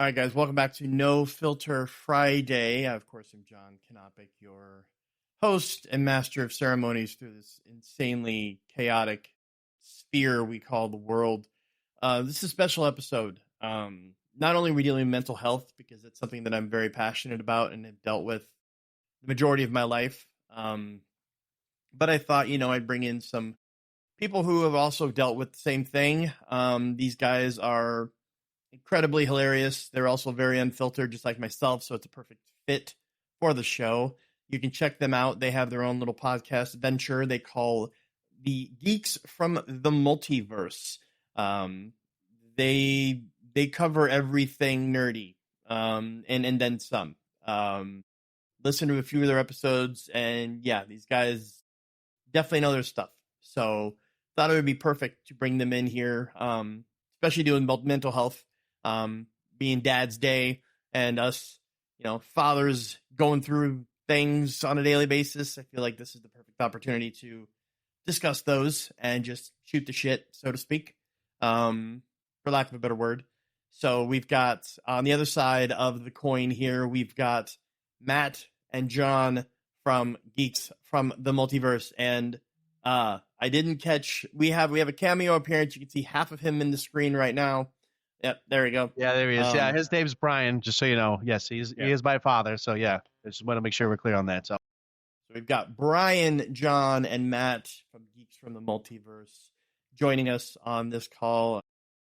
All right, guys, welcome back to No Filter Friday. I, of course, am John Knopick, your host and master of ceremonies through this insanely chaotic sphere we call the world. This is a special episode. Not only are we dealing with mental health, because it's something that I'm very passionate about and have dealt with the majority of my life, but I thought, I'd bring in some people who have also dealt with the same thing. These guys are incredibly hilarious. They're also very unfiltered, just like myself, so it's a perfect fit for the show. You can check them out. They have their own little podcast venture they call the Geeks from the Multiverse. They cover everything nerdy, and then some. Listen to a few of their episodes, and yeah, these guys definitely know their stuff. So thought it would be perfect to bring them in here, especially doing mental health. Being Dad's Day and us, fathers going through things on a daily basis. I feel like this is the perfect opportunity to discuss those and just shoot the shit, so to speak, for lack of a better word. So we've got on the other side of the coin here, we've got Matt and John from Geeks from the Multiverse. And I didn't catch, we have a cameo appearance. You can see half of him in the screen right now. Yep, there we go. Yeah, there he is. Yeah, his name's Brian, just so you know. Yes, he is my father. So yeah, I just want to make sure we're clear on that. So we've got Brian, John, and Matt from Geeks from the Multiverse joining us on this call.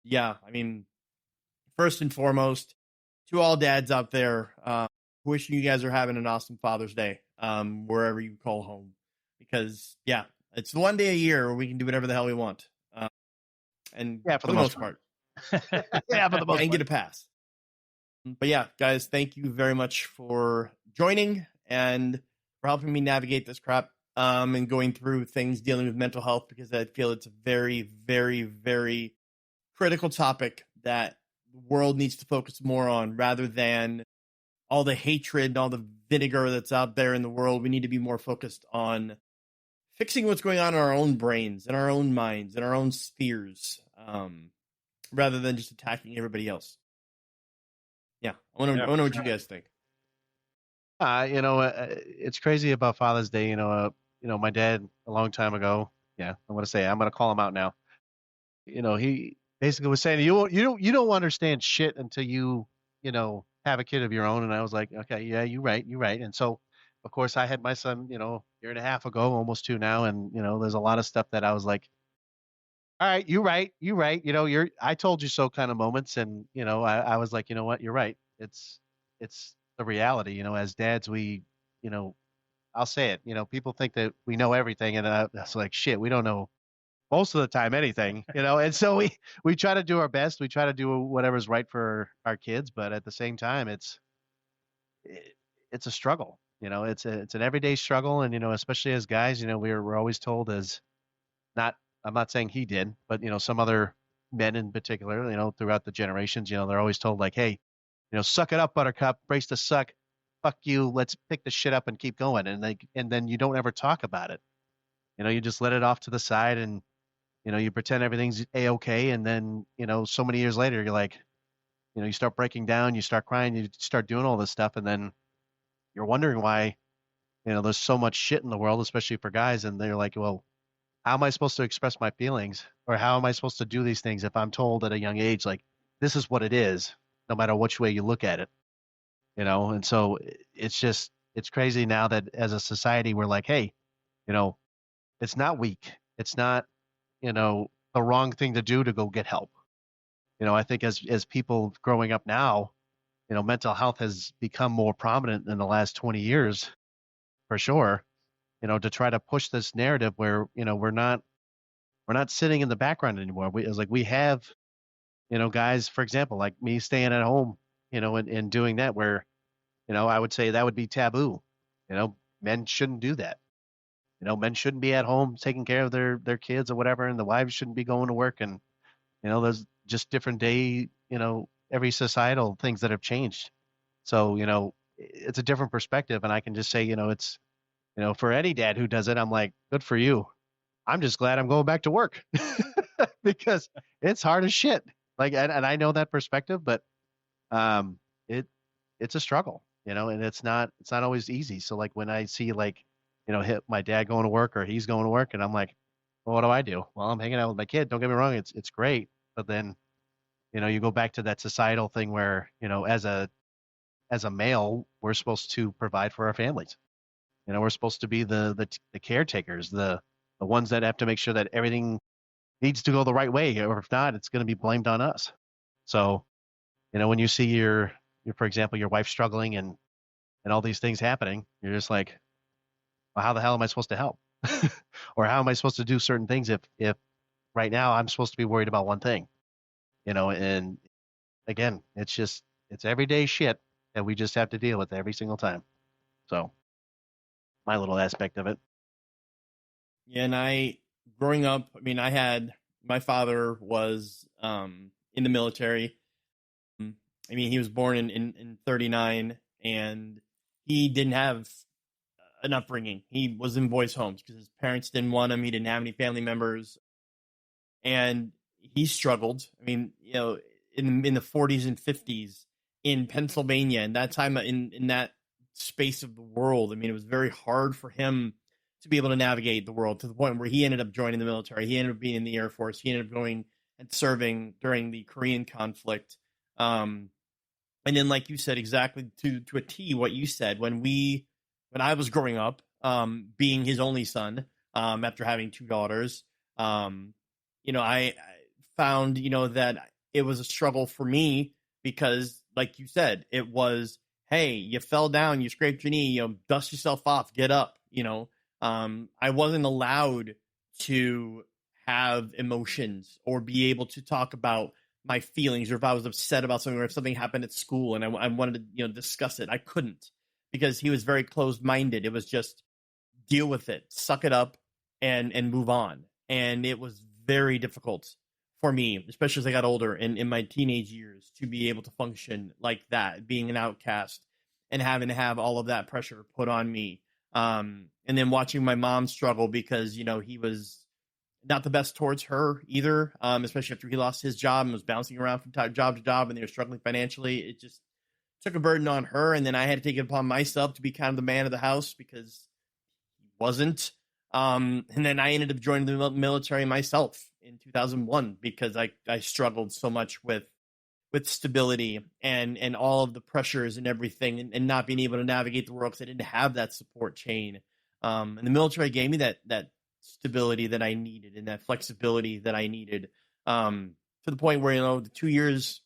Yeah, I mean, first and foremost, to all dads out there, wishing you guys are having an awesome Father's Day, wherever you call home. Because, yeah, it's the one day a year where we can do whatever the hell we want. And yeah, for the most part. Yeah, for the most part. And get a pass. But yeah, guys, thank you very much for joining and for helping me navigate this crap, and going through things dealing with mental health, because I feel it's a very, very, very critical topic that the world needs to focus more on, rather than all the hatred and all the vinegar that's out there in the world. We need to be more focused on fixing what's going on in our own brains, in our own minds, in our own spheres, rather than just attacking everybody else. Yeah, I want to know what you guys think. It's crazy about Father's Day. My dad a long time ago. Yeah, I'm gonna call him out now. He basically was saying you don't understand shit until you have a kid of your own. And I was like, okay, yeah, you're right. And so, of course, I had my son, year and a half ago, almost 2 now, and there's a lot of stuff that I was like, all right, you're right. I told you so kind of moments. And, I was like, you know what, you're right. It's the reality, as dads, we, I'll say it, people think that we know everything. And that's like, shit, we don't know most of the time anything, and so we try to do our best. We try to do whatever's right for our kids. But at the same time, it's a struggle, it's an everyday struggle. And, especially as guys, we're always told I'm not saying he did, but, some other men in particular, throughout the generations, they're always told like, hey, suck it up, buttercup, brace the suck, fuck you, let's pick the shit up and keep going. And then you don't ever talk about it. You just let it off to the side, and, you pretend everything's A-okay. And then, so many years later, you're like, you start breaking down, you start crying, you start doing all this stuff. And then you're wondering why, there's so much shit in the world, especially for guys. And they're like, well, how am I supposed to express my feelings, or how am I supposed to do these things if I'm told at a young age, like, this is what it is, no matter which way you look at it, And so it's crazy now that as a society, we're like, hey, it's not weak. It's not, the wrong thing to do to go get help. I think as people growing up now, mental health has become more prominent in the last 20 years, for sure, to try to push this narrative where, we're not sitting in the background anymore. We have, guys, for example, like me staying at home, and doing that, where, I would say that would be taboo. Men shouldn't do that. Men shouldn't be at home taking care of their kids or whatever, and the wives shouldn't be going to work. And, there's just different day, every societal things that have changed. So, it's a different perspective. And I can just say, it's, for any dad who does it, I'm like, good for you. I'm just glad I'm going back to work because it's hard as shit. Like, and I know that perspective, but um, it it's a struggle, and it's not always easy. So like when I see like, hit my dad going to work or he's going to work, and I'm like, well, what do I do? Well, I'm hanging out with my kid. Don't get me wrong, it's great, but then you go back to that societal thing where as a male, we're supposed to provide for our families. We're supposed to be the caretakers, the ones that have to make sure that everything needs to go the right way, or if not, it's going to be blamed on us. So, when you see for example, your wife struggling and all these things happening, you're just like, well, how the hell am I supposed to help? Or how am I supposed to do certain things if right now I'm supposed to be worried about one thing, and again, it's everyday shit that we just have to deal with every single time. So my little aspect of it. Yeah, and growing up, I mean, my father was in the military. I mean, he was born in 39, and he didn't have an upbringing. He was in boys' homes because his parents didn't want him. He didn't have any family members, and he struggled. I mean, in the 40s and 50s in Pennsylvania, and that time in that space of the world, I mean, it was very hard for him to be able to navigate the world, to the point where he ended up joining the military. He ended up being in the Air Force. He ended up going and serving during the Korean conflict. And then, like you said, exactly to a T, what you said, when I was growing up, being his only son, after having two daughters, I found, that it was a struggle for me because, like you said, it was, hey, you fell down, you scraped your knee, dust yourself off, get up, I wasn't allowed to have emotions or be able to talk about my feelings, or if I was upset about something, or if something happened at school and I wanted to, discuss it. I couldn't, because he was very closed minded. It was just deal with it, suck it up, and move on. And it was very difficult for me, especially as I got older and in my teenage years, to be able to function like that, being an outcast and having to have all of that pressure put on me. And then watching my mom struggle because, he was not the best towards her either, especially after he lost his job and was bouncing around from job to job, and they were struggling financially. It just took a burden on her, and then I had to take it upon myself to be kind of the man of the house because he wasn't. And then I ended up joining the military myself in 2001 because I struggled so much with stability and all of the pressures and everything, and not being able to navigate the world because I didn't have that support chain. And the military gave me that stability that I needed and that flexibility that I needed, to the point where, the 2 years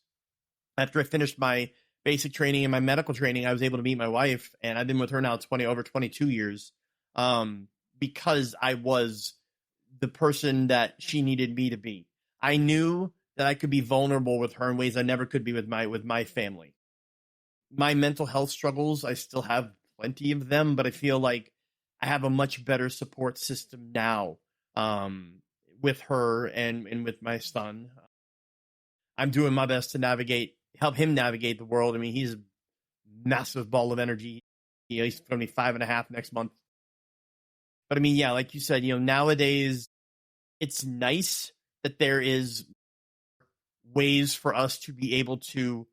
after I finished my basic training and my medical training, I was able to meet my wife, and I've been with her now over 22 years, because I was the person that she needed me to be. I knew that I could be vulnerable with her in ways I never could be with my family. My mental health struggles, I still have plenty of them, but I feel like I have a much better support system now, with her and with my son. I'm doing my best to help him navigate the world. I mean, he's a massive ball of energy. He's going to be 5.5 next month. But I mean, yeah, like you said, nowadays it's nice that there is ways for us to be able to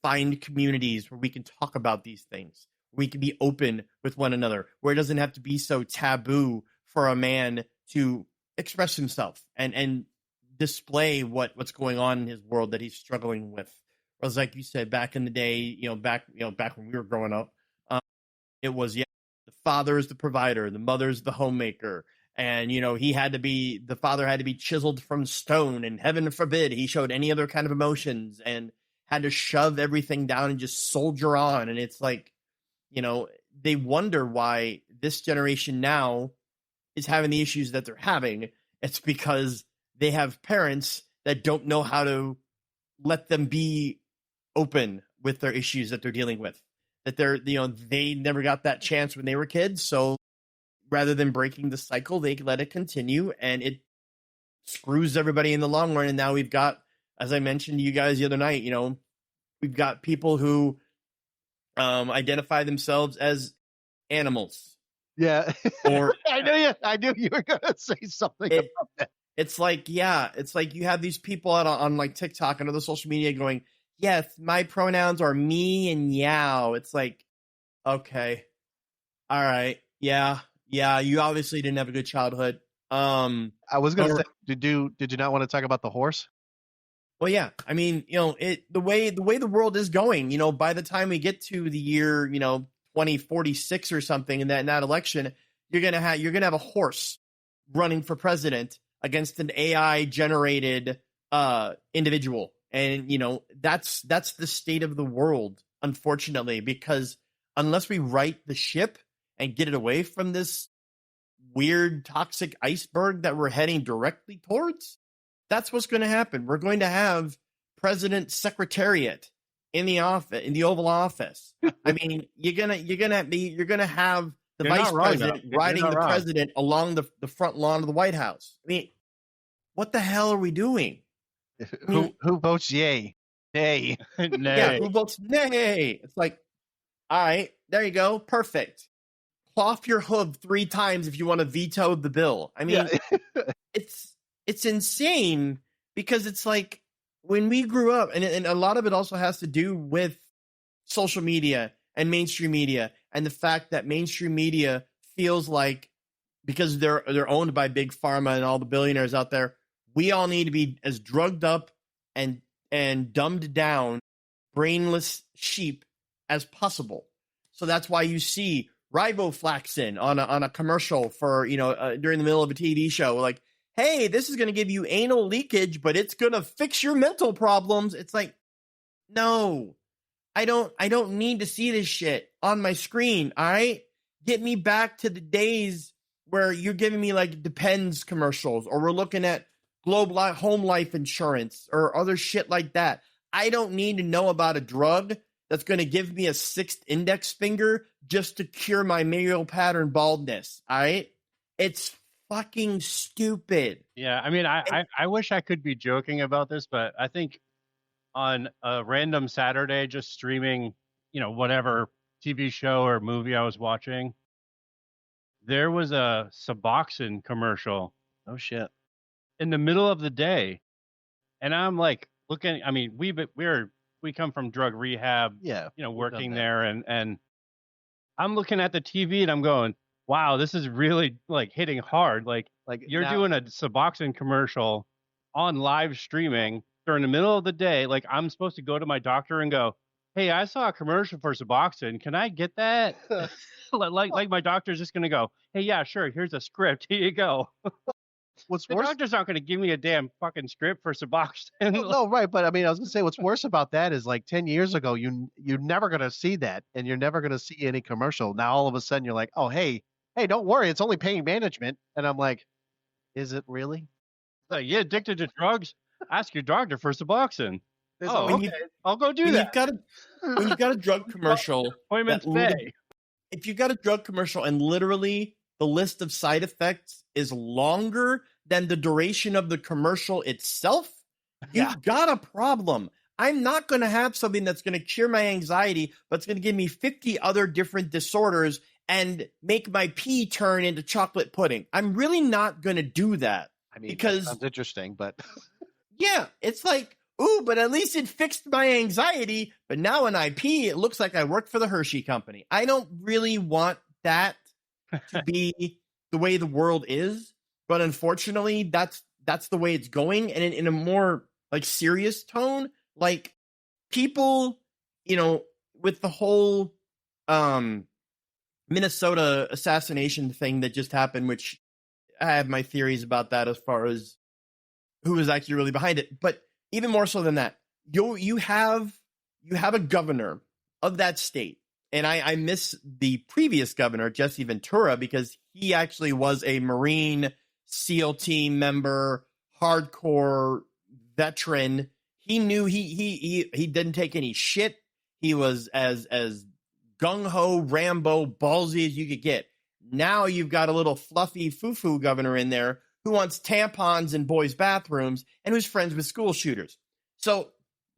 find communities where we can talk about these things. We can be open with one another, where it doesn't have to be so taboo for a man to express himself and display what's going on in his world that he's struggling with. Whereas, like you said, back in the day, back when we were growing up, it was, the father is the provider, the mother is the homemaker, and the father had to be chiseled from stone, and heaven forbid he showed any other kind of emotions, and had to shove everything down and just soldier on. And it's like, they wonder why this generation now is having the issues that they're having. It's because they have parents that don't know how to let them be open with their issues that they're dealing with. That they never got that chance when they were kids. So rather than breaking the cycle, they let it continue, and it screws everybody in the long run. And now we've got, as I mentioned to you guys the other night, we've got people who identify themselves as animals. Yeah. Or I knew you were going to say something about that. It's like you have these people on like TikTok and other social media going, yes, my pronouns are me and yow. It's like, okay, all right, yeah, you obviously didn't have a good childhood. I was gonna say, Or, did you not want to talk about the horse? well, yeah, I mean, the way the world is going, by the time we get to the year, 2046 or something in that election, you're gonna have a horse running for president against an AI generated individual, and that's the state of the world, unfortunately, because unless we right the ship and get it away from this weird toxic iceberg that we're heading directly towards, that's what's going to happen. We're going to have President Secretariat in the office, in the Oval Office. I mean, you're gonna have the You're vice not wrong, president though. riding You're the not wrong. president along the front lawn of the White House. I mean, what the hell are we doing? Who votes yay? Nay. Yeah, who votes nay? It's like, all right, there you go, perfect. Cloth your hoof 3 times if you want to veto the bill. I mean, it's insane, because it's like when we grew up, and a lot of it also has to do with social media and mainstream media, and the fact that mainstream media feels like, because they're owned by big pharma and all the billionaires out there, we all need to be as drugged up and dumbed down, brainless sheep as possible. So that's why you see riboflaxin on a commercial for during the middle of a TV show, like, hey, this is going to give you anal leakage, but it's going to fix your mental problems. It's like, no, I don't need to see this shit on my screen. All right, get me back to the days where you're giving me like Depends commercials, or we're looking at Globe Home Life Insurance or other shit like that. I don't need to know about a drug that's going to give me a 6th index finger just to cure my male pattern baldness. All right, it's fucking stupid. Yeah, I mean, I wish I could be joking about this, but I think on a random Saturday, just streaming, whatever TV show or movie I was watching, there was a Suboxone commercial Oh shit. in the middle of the day, and I'm like looking. I mean, we come from drug rehab, Yeah. working there, and I'm looking at the TV and I'm going, wow, this is really like hitting hard. Like you're now- doing a Suboxone commercial on live streaming during the middle of the day. Like I'm supposed to go to my doctor and go, hey, I saw a commercial for Suboxone. Can I get that? like my doctor's just going to go, hey, yeah, sure. Here's a script. Here you go. What's The worse? doctor's not going to give me a damn fucking script for Suboxone. No, right, but I mean, I was gonna say, what's worse about that is like 10 years ago, you're never gonna see that, and you're never gonna see any commercial. Now all of a sudden, you're like, oh, hey, don't worry, it's only pain management, and I'm like, is it really? Like, you addicted to drugs? Ask your doctor for Suboxone. There's Oh, a- okay. I'll go do When that. you've got a drug commercial, Appointments that pay. if you got a drug commercial and literally the list of side effects is longer than the duration of the commercial itself, you've got a problem. I'm not going to have something that's going to cure my anxiety, but it's going to give me 50 other different disorders and make my pee turn into chocolate pudding. I'm really not going to do that. I mean, because- that sounds interesting, but Yeah, it's like, ooh, but at least it fixed my anxiety. But now when I pee, it looks like I work for the Hershey Company. I don't really want that to be the way the world is. But unfortunately, that's the way it's going. And in a more like serious tone, like people, with the whole Minnesota assassination thing that just happened, which I have my theories about that as far as who is actually really behind it. But even more so than that, you have a governor of that state. And I miss the previous governor, Jesse Ventura, because he actually was a Marine SEAL team member, hardcore veteran. He knew he didn't take any shit. He was as gung-ho, Rambo, ballsy as you could get. Now you've got a little fluffy foo-foo governor in there who wants tampons in boys' bathrooms and who's friends with school shooters. So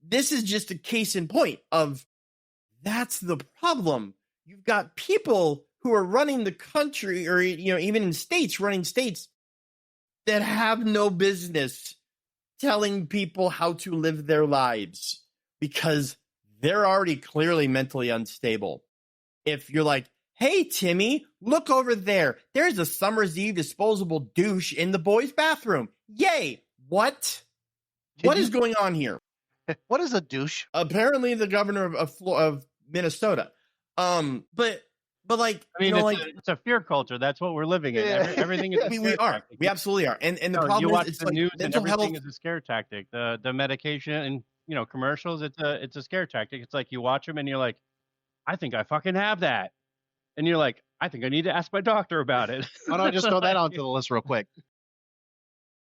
this is just a case in point of that's the problem. You've got people who are running the country, or even in states, running states that have no business telling people how to live their lives, because they're already clearly mentally unstable. If you're like, hey, Timmy, look over there. There's a Summer's Eve disposable douche in the boys' bathroom. Yay. What? What is going on here? What is a douche? Apparently the governor of Minnesota. But like, I mean, it's a fear culture. That's what we're living in. Everything is a we are. tactic. We absolutely are. And the problem you watch is, it's the like news and mental everything health is a scare tactic. The medication and commercials. It's a scare tactic. It's like you watch them and you're like, I think I fucking have that, and you're like, I think I need to ask my doctor about it. Why don't I just throw that onto the list real quick?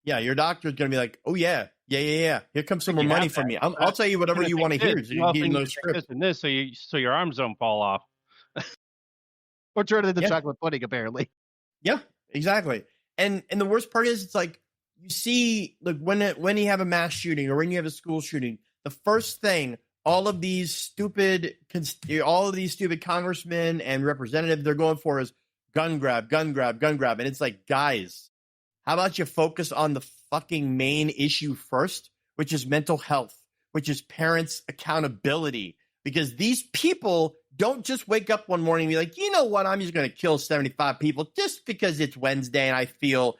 Yeah, your doctor's gonna be like, oh yeah. Here comes some more You money have from that. me. I'll tell you whatever you want to hear. You You also give need no to take script. this and this, so your arms don't fall off. Or turn it into Yeah. chocolate pudding, apparently. Yeah, exactly. And the worst part is, it's like, you see, like when you have a mass shooting or when you have a school shooting, the first thing all of these stupid congressmen and representatives they're going for is gun grab, and it's like, guys, how about you focus on the fucking main issue first, which is mental health, which is parents' accountability, because these people don't just wake up one morning and be like, you know what, I'm just going to kill 75 people just because it's Wednesday and I feel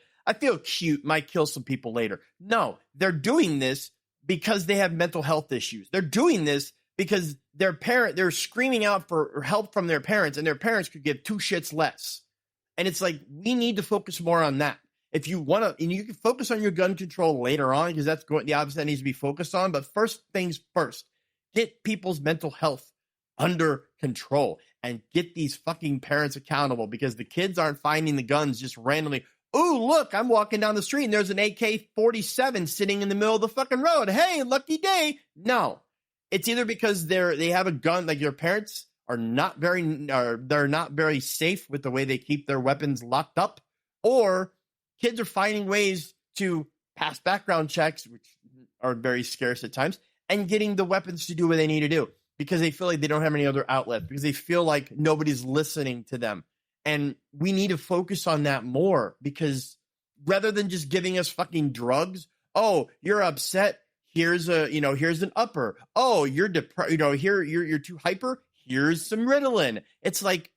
cute, might kill some people later. No, they're doing this because they have mental health issues. They're doing this because they're screaming out for help from their parents, and their parents could give two shits less. And it's like, we need to focus more on that. If you want to, and you can focus on your gun control later on, because that's the obviously that needs to be focused on. But first things first, get people's mental health under control and get these fucking parents accountable, because the kids aren't finding the guns just randomly. Oh, look, I'm walking down the street and there's an AK-47 sitting in the middle of the fucking road. Hey, lucky day. No, it's either because they have a gun, like your parents are not very safe with the way they keep their weapons locked up, or kids are finding ways to pass background checks, which are very scarce at times, and getting the weapons to do what they need to do because they feel like they don't have any other outlet, because they feel like nobody's listening to them. And we need to focus on that more, because rather than just giving us fucking drugs, oh, you're upset, here's an upper. Oh, you're depressed, you're too hyper, here's some Ritalin. It's like,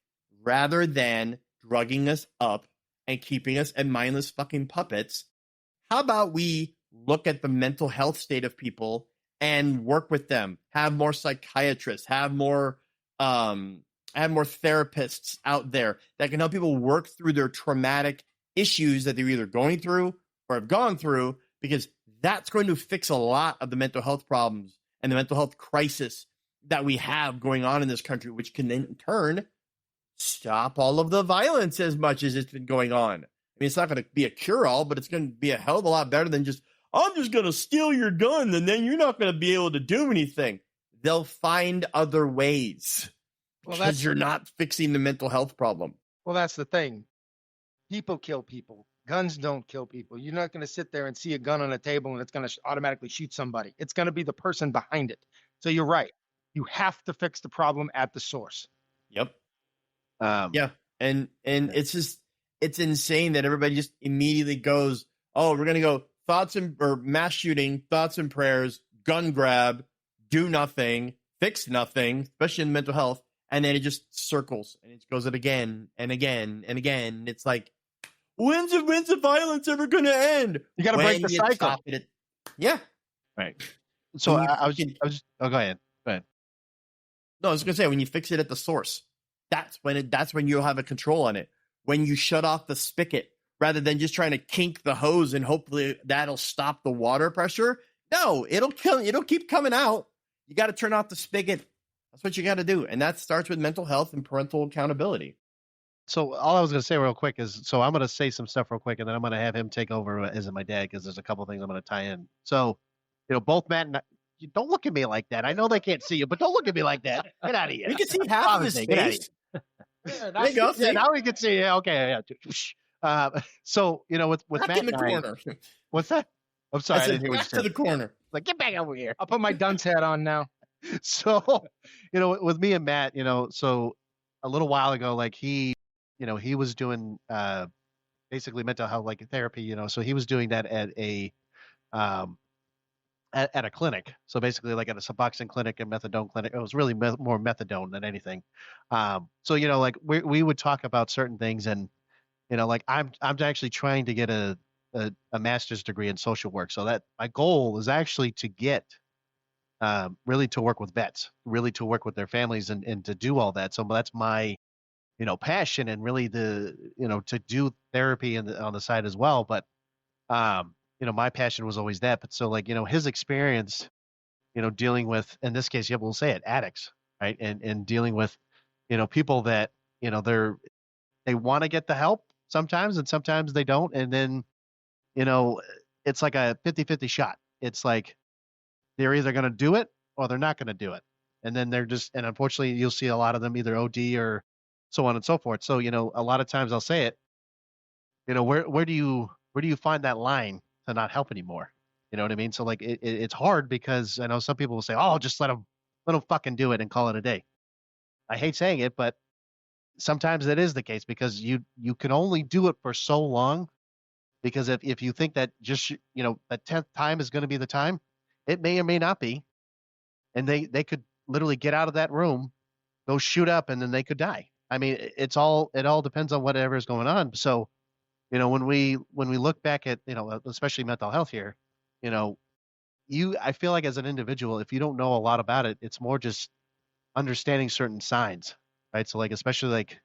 rather than drugging us up and keeping us as mindless fucking puppets, how about we look at the mental health state of people and work with them, have more psychiatrists, have more therapists out there that can help people work through their traumatic issues that they're either going through or have gone through, because that's going to fix a lot of the mental health problems and the mental health crisis that we have going on in this country, which can then in turn stop all of the violence as much as it's been going on. I mean, it's not going to be a cure-all, but it's going to be a hell of a lot better than just, I'm just going to steal your gun and then you're not going to be able to do anything. They'll find other ways, because you're not fixing the mental health problem. Well, that's the thing. People kill people. Guns don't kill people. You're not going to sit there and see a gun on a table and it's going to automatically shoot somebody. It's going to be the person behind it. So you're right. You have to fix the problem at the source. Yep. Yeah. And it's insane that everybody just immediately goes, oh, we're going to go mass shooting, thoughts and prayers, gun grab, do nothing, fix nothing, especially in mental health. And then it just circles and it goes it again and again and again. And it's like, when's the violence ever going to end? You got to break the cycle. Yeah. Right. So I was go ahead. No, I was going to say, when you fix it at the source, that's when you'll have a control on it. When you shut off the spigot, rather than just trying to kink the hose and hopefully that'll stop the water pressure. No, it'll keep coming out. You got to turn off the spigot. That's what you got to do. And that starts with mental health and parental accountability. So all I was going to say real quick is, so I'm going to say some stuff real quick, and then I'm going to have him take over as my dad, because there's a couple things I'm going to tie in. So, both Matt and you don't look at me like that. I know they can't see you, but don't look at me like that. Get out of here. You can see half of his face. There you go. Yeah, now we can see. Yeah, okay. Yeah. So, with Matt in the corner. What's that? I'm sorry. I didn't hear what you said. To the corner. Like, get back over here. I'll put my dunce hat on now. So, with me and Matt, so a little while ago, like he was doing basically mental health, like therapy, so he was doing that at at a clinic. So basically, like at a Suboxone clinic and methadone clinic. It was really more methadone than anything. So like we would talk about certain things, and like I'm actually trying to get a master's degree in social work. So that my goal is actually to get really to work with vets, really to work with their families, and to do all that. So that's my passion, and really to do therapy on the side as well. But my passion was always that. But so like his experience, dealing with, in this case, yeah, we'll say it, addicts, right, and dealing with people that they want to get the help sometimes, and sometimes they don't, and then it's like a 50-50 shot. It's like they're either going to do it or they're not going to do it. And then and unfortunately, you'll see a lot of them either OD or so on and so forth. So, a lot of times I'll say it, where do you find that line to not help anymore? You know what I mean? So like, it's hard because I know some people will say, oh, just let them fucking do it and call it a day. I hate saying it, but sometimes that is the case, because you can only do it for so long. Because if you think that just, that 10th time is going to be the time, it may or may not be. And they could literally get out of that room, go shoot up, and then they could die. I mean, it all depends on whatever is going on. So, when we look back at, especially mental health here, I feel like as an individual, if you don't know a lot about it, it's more just understanding certain signs, right? So like, especially like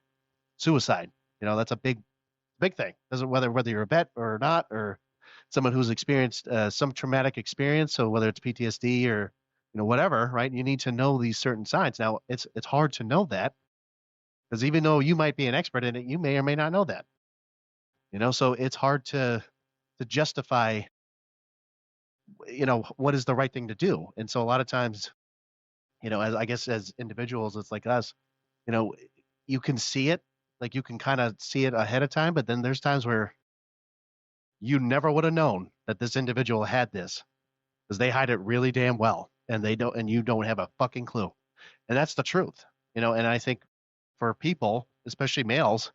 suicide, that's a big thing. Doesn't whether you're a vet or not, or someone who's experienced some traumatic experience. So whether it's PTSD or whatever, right? You need to know these certain signs. Now it's hard to know that, because even though you might be an expert in it, you may or may not know that. So it's hard to justify what is the right thing to do. And so a lot of times, as I guess as individuals, it's like us, you can see it, like you can kind of see it ahead of time, but then there's times where you never would have known that this individual had this, because they hide it really damn well, and you don't have a fucking clue. And that's the truth. And I think for people, especially males,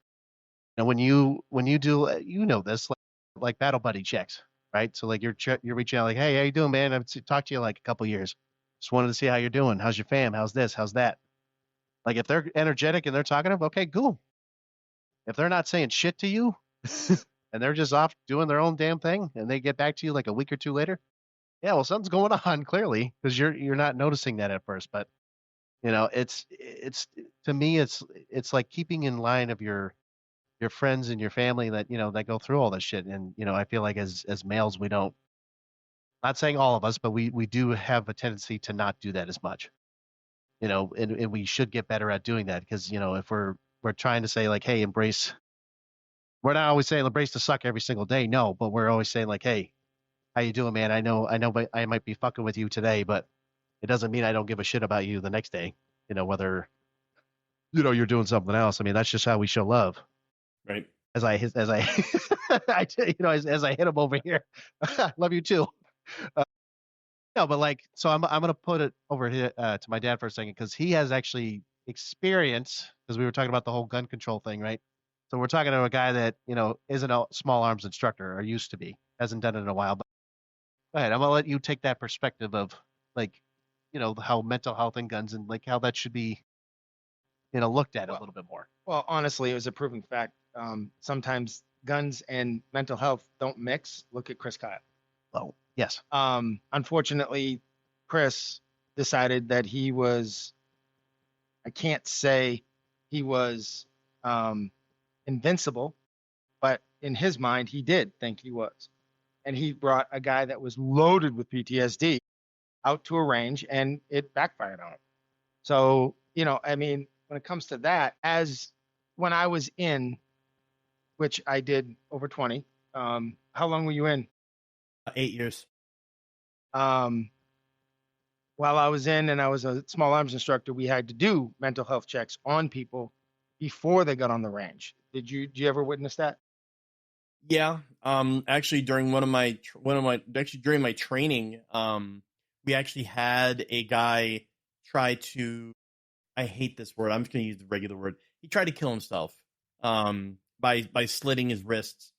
when you do, this, like battle buddy checks, right? So like you're reaching out like, hey, how you doing, man? I've talked to you like a couple years. Just wanted to see how you're doing. How's your fam? How's this? How's that? Like if they're energetic and they're talkative, okay, cool. If they're not saying shit to you and they're just off doing their own damn thing, and they get back to you like a week or two later, yeah, well, something's going on clearly, because you're not noticing that at first. But it's to me, it's like keeping in line of your friends and your family that that go through all this shit. And I feel like as males, we don't, not saying all of us, but we do have a tendency to not do that as much. And we should get better at doing that, because if we're trying to say like, hey, embrace, we're not always saying embrace the suck every single day, no, but we're always saying like, hey, how you doing, man? I know I might be fucking with you today, but it doesn't mean I don't give a shit about you the next day, whether you're doing something else. I mean, that's just how we show love. Right. As I as I hit him over here. Love you too. No, but like, so I'm gonna put it over here to my dad for a second, because he has actually experience, because we were talking about the whole gun control thing, right? So we're talking to a guy that isn't a small arms instructor, or used to be, hasn't done it in a while. But go ahead, I'm gonna let you take that perspective of like, how mental health and guns, and like how that should be, looked at a little bit more. Well, honestly, it was a proven fact. Sometimes guns and mental health don't mix. Look at Chris Kyle. Oh, yes. Unfortunately, Chris decided that he was, I can't say he was invincible, but in his mind, he did think he was. And he brought a guy that was loaded with PTSD out to a range, and it backfired on him. So, I mean, when it comes to that, as when I was in, which I did over 20, how long were you in? 8 years. While I was in, and I was a small arms instructor, we had to do mental health checks on people before they got on the range. Did you ever witness that? Yeah. Actually, during during my training, we actually had a guy try to, I hate this word, I'm just going to use the regular word. He tried to kill himself by slitting his wrists.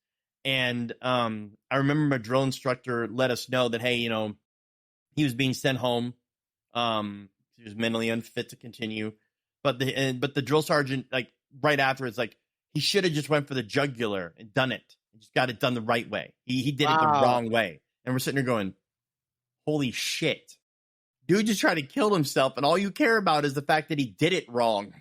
And I remember my drill instructor let us know that, hey, he was being sent home. He was mentally unfit to continue. But the drill sergeant, like right after, it's like he should have just went for the jugular and done it. Just got it done the right way. He did it the wrong way. And we're sitting there going, holy shit. Dude just tried to kill himself, and all you care about is the fact that he did it wrong.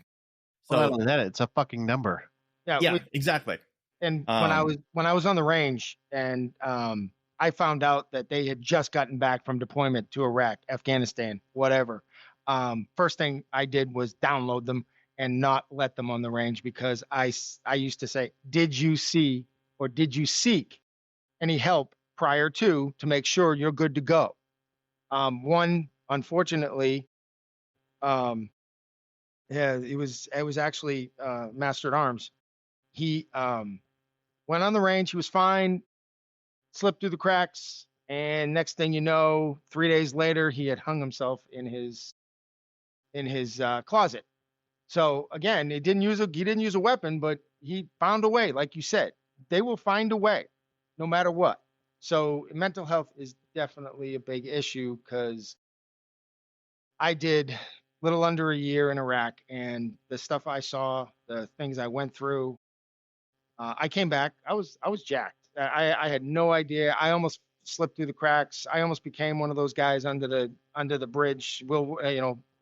So Well, not only that, it's a fucking number. yeah, exactly. And when I was on the range, and I found out that they had just gotten back from deployment to Iraq, Afghanistan, whatever. First thing I did was download them and not let them on the range, because I used to say, did you see or did you seek any help prior to make sure you're good to go? One, unfortunately, yeah, it was actually Master at Arms. He went on the range. He was fine, slipped through the cracks, and next thing you know, 3 days later, he had hung himself in his closet. So again, he didn't use a weapon, but he found a way. Like you said, they will find a way, no matter what. So mental health is definitely a big issue, because I did little under a year in Iraq, and the stuff I saw, the things I went through. I came back. I was jacked. I had no idea. I almost slipped through the cracks. I almost became one of those guys under the bridge.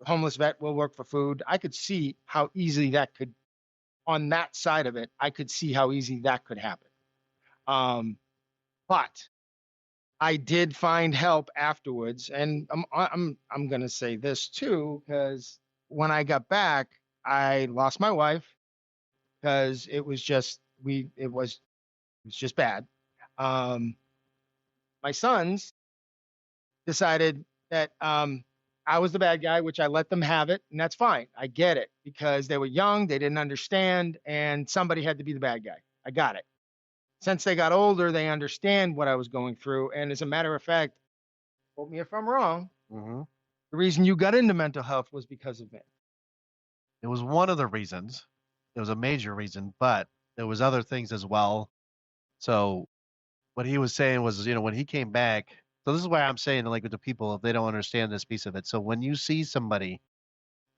Homeless vet will work for food. I could see how easily that could, on that side of it, I could see how easy that could happen. But I did find help afterwards, and I'm gonna say this too, because when I got back, I lost my wife, because it was just bad. My sons decided that I was the bad guy, which I let them have it, and that's fine. I get it, because they were young, they didn't understand, and somebody had to be the bad guy. I got it. Since they got older, they understand what I was going through, and as a matter of fact, quote me if I'm wrong, Mm-hmm. the reason you got into mental health was because of it. It was one of the reasons. It was a major reason, but there was other things as well. So what he was saying was, when he came back, so this is why I'm saying, like, with the people, if they don't understand this piece of it. So when you see somebody,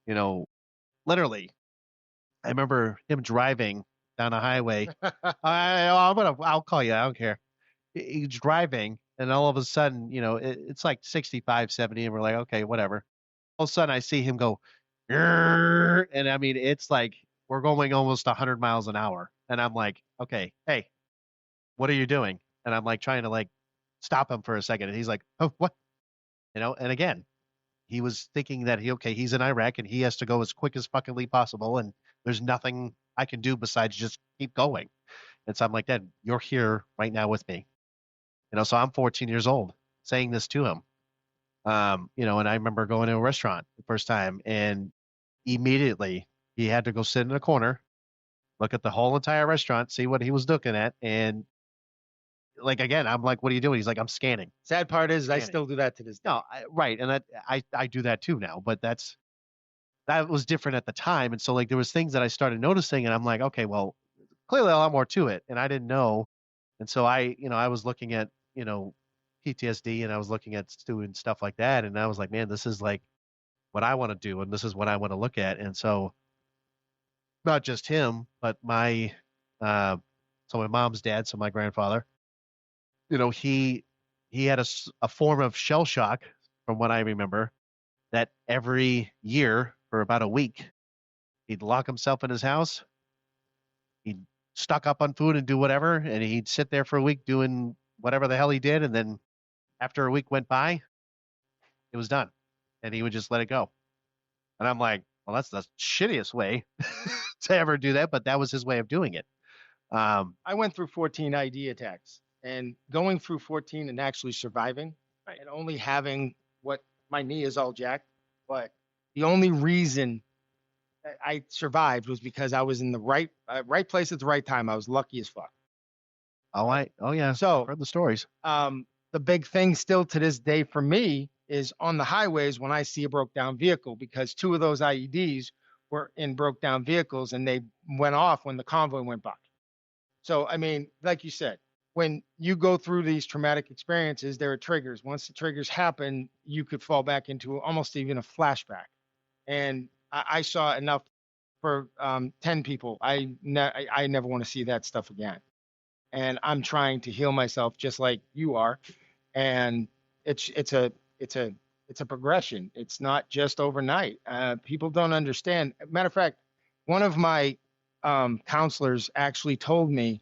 literally, I remember him driving down a highway. I'll call you. I don't care. He's driving, and all of a sudden, it's like 65, 70, and we're like, okay, whatever. All of a sudden, I see him go, "Grrr," and I mean, it's like we're going almost 100 miles an hour, and I'm like, okay, hey, what are you doing? And I'm like trying to like stop him for a second, and he's like, oh, what? And again, he was thinking that he's in Iraq and he has to go as quick as fuckingly possible, and there's nothing I can do besides just keep going. And so I'm like, Dad, you're here right now with me. So I'm 14 years old saying this to him. And I remember going to a restaurant the first time, and immediately he had to go sit in a corner, look at the whole entire restaurant, see what he was looking at. And like, again, I'm like, what are you doing? He's like, I'm scanning. Sad part is Scanning. I still do that to this day. No, right. And that I do that too now, but that was different at the time. And so like there was things that I started noticing, and I'm like, okay, well, clearly a lot more to it. And I didn't know. And so I was looking at, PTSD, and I was looking at doing stuff like that. And I was like, man, this is like what I want to do. And this is what I want to look at. And so not just him, but my mom's dad, so my grandfather, he had a form of shell shock, from what I remember, that every year for about a week, he'd lock himself in his house. He'd stock up on food and do whatever, and he'd sit there for a week doing whatever the hell he did. And then after a week went by, it was done, and he would just let it go. And I'm like, well, that's the shittiest way to ever do that, but that was his way of doing it. I went through 14 ID attacks, and going through 14 and actually surviving, Right. and only having what my knee is all jacked. But the only reason that I survived was because I was in the right place at the right time. I was lucky as fuck. Oh yeah. So I've heard the stories. the big thing still to this day for me is on the highways when I see a broke down vehicle, because 2 of those IEDs were in broke down vehicles, and they went off when the convoy went by. So, I mean, like you said, when you go through these traumatic experiences, there are triggers. Once the triggers happen, you could fall back into almost even a flashback. And I saw enough for 10 people. I never want to see that stuff again. And I'm trying to heal myself just like you are. And it's a progression. It's not just overnight. People don't understand. Matter of fact, one of my counselors actually told me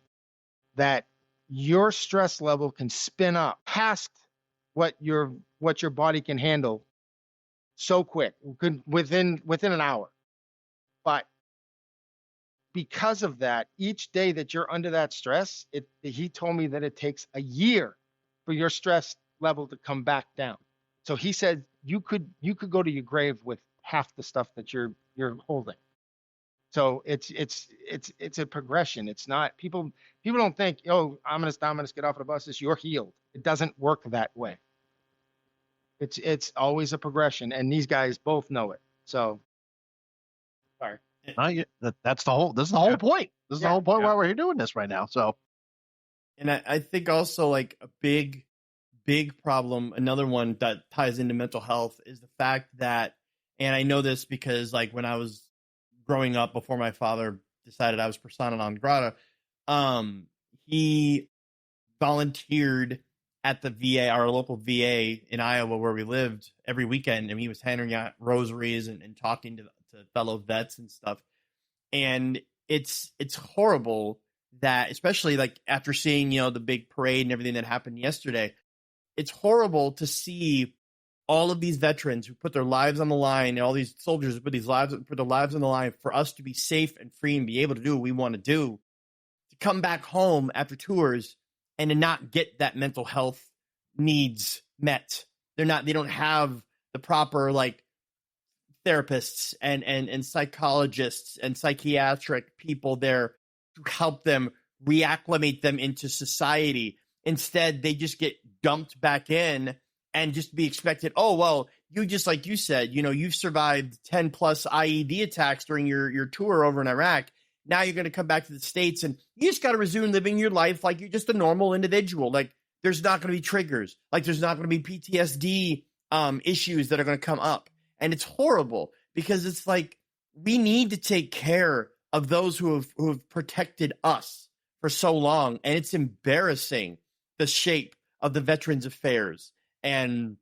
that your stress level can spin up past what your body can handle so quick, within an hour. But because of that, each day that you're under that stress, he told me that it takes a year for your stress level to come back down. So he said you could go to your grave with half the stuff that you're holding. So it's a progression. It's not people don't think, oh, I'm gonna get off of the bus. You're healed. It doesn't work that way. It's always a progression, and these guys both know it. So, sorry. That's the whole. This is the whole point. This is the whole point why we're doing this right now. So, and I think also like a big problem, another one that ties into mental health is the fact that, and I know this because like when I was growing up before my father decided I was persona non grata, he volunteered at the VA, our local VA in Iowa where we lived, every weekend, and he was handing out rosaries and talking to fellow vets and stuff. And it's horrible that, especially like after seeing, the big parade and everything that happened yesterday, it's horrible to see all of these veterans who put their lives on the line, and all these soldiers who put their lives on the line for us to be safe and free and be able to do what we want to do, to come back home after tours and to not get that mental health needs met. They don't have the proper like therapists and psychologists and psychiatric people there to help them reacclimate them into society. Instead, they just get dumped back in and just be expected, oh, well, you just like you said, you've survived 10 plus IED attacks during your tour over in Iraq. Now you're going to come back to the States and you just got to resume living your life like you're just a normal individual. Like there's not going to be triggers. Like there's not going to be PTSD issues that are going to come up. And it's horrible because it's like we need to take care of those who have protected us for so long. And it's embarrassing the shape of the Veterans Affairs and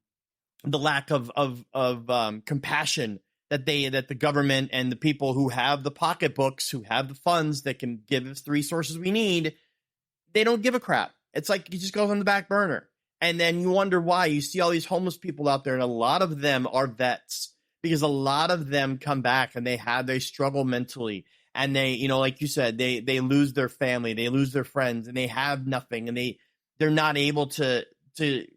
the lack of compassion that the government and the people who have the pocketbooks, who have the funds that can give us the resources we need, they don't give a crap. It's like it just goes on the back burner. And then you wonder why. You see all these homeless people out there, and a lot of them are vets because a lot of them come back and they struggle mentally. And they, like you said, they lose their family, they lose their friends, and they have nothing, and they're not able to get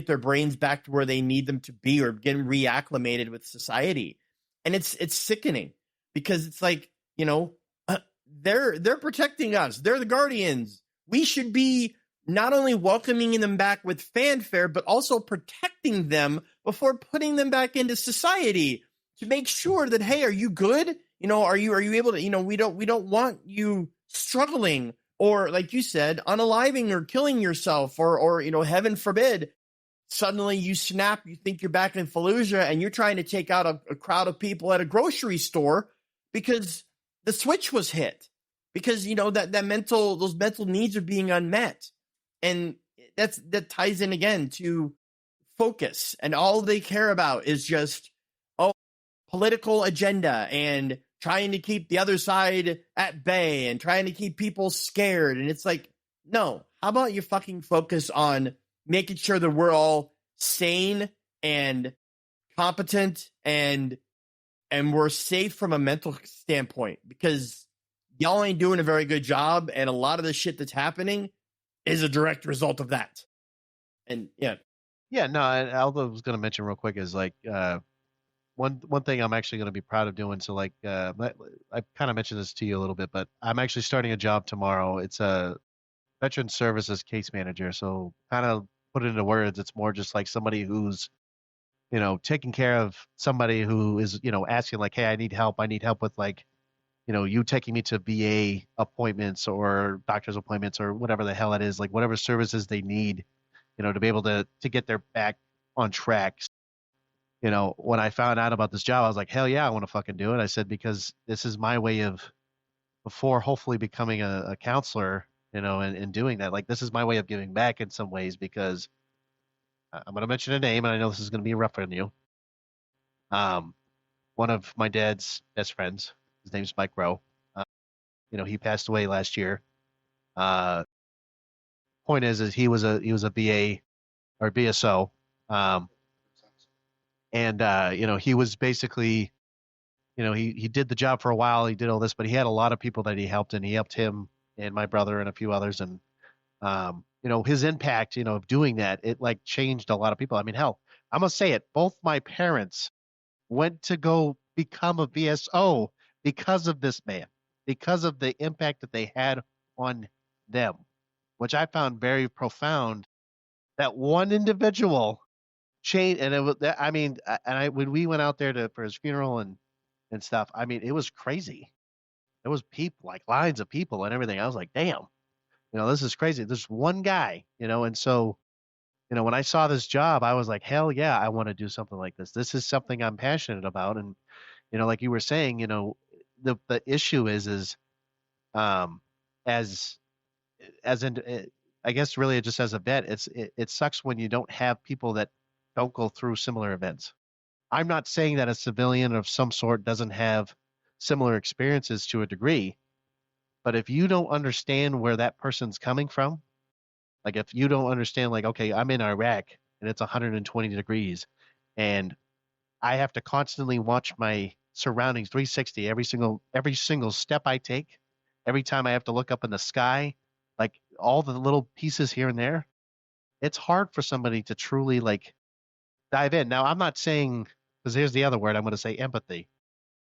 their brains back to where they need them to be or get reacclimated with society. And it's sickening because it's like, they're protecting us. They're the guardians. We should be not only welcoming them back with fanfare, but also protecting them before putting them back into society to make sure that, hey, are you good? Are you able to, we don't want you struggling or, like you said, unaliving or killing yourself or heaven forbid, suddenly you snap, you think you're back in Fallujah and you're trying to take out a crowd of people at a grocery store because the switch was hit, because, those mental needs are being unmet. And that ties in again to focus, and all they care about is just, political agenda and trying to keep the other side at bay and trying to keep people scared. And it's like, no, how about you fucking focus on making sure that we're all sane and competent and we're safe from a mental standpoint, because y'all ain't doing a very good job. And a lot of the shit that's happening is a direct result of that. And no, and Aldo was going to mention real quick is like, one thing I'm actually going to be proud of doing. So like, I kind of mentioned this to you a little bit, but I'm actually starting a job tomorrow. It's a veteran services case manager. So kind of put it into words, it's more just like somebody who's, taking care of somebody who is, asking like, hey, I need help with like, you taking me to VA appointments or doctor's appointments or whatever the hell it is, like whatever services they need, to be able to get their back on track. When I found out about this job, I was like, hell yeah, I want to fucking do it. I said, because this is my way of, before hopefully becoming a counselor, and doing that, like, this is my way of giving back in some ways, because I'm going to mention a name, and I know this is going to be rough on you. One of my dad's best friends, his name's Mike Rowe. He passed away last year. Point is he was a BA or BSO. He was basically, he did the job for a while. He did all this, but he had a lot of people that he helped, and he helped him and my brother and a few others. And, his impact, of doing that, it like changed a lot of people. I mean, hell, I'm going to say it. Both my parents went to go become a BSO because of this man, because of the impact that they had on them, which I found very profound. That one individual changed, and it was that. I mean, when we went out there for his funeral and stuff, I mean, it was crazy. There was people, like lines of people and everything. I was like, damn, this is crazy. There's one guy, and so, when I saw this job, I was like, hell yeah, I want to do something like this. This is something I'm passionate about. And, like you were saying, the issue is, as in, I guess really just as a vet, it sucks when you don't have people that don't go through similar events. I'm not saying that a civilian of some sort doesn't have similar experiences to a degree, but if you don't understand where that person's coming from, like if you don't understand, like, okay, I'm in Iraq and it's 120 degrees and I have to constantly watch my surroundings 360 every single step I take, every time I have to look up in the sky, like all the little pieces here and there, it's hard for somebody to truly like dive in. Now, I'm not saying, because here's the other word, I'm going to say empathy.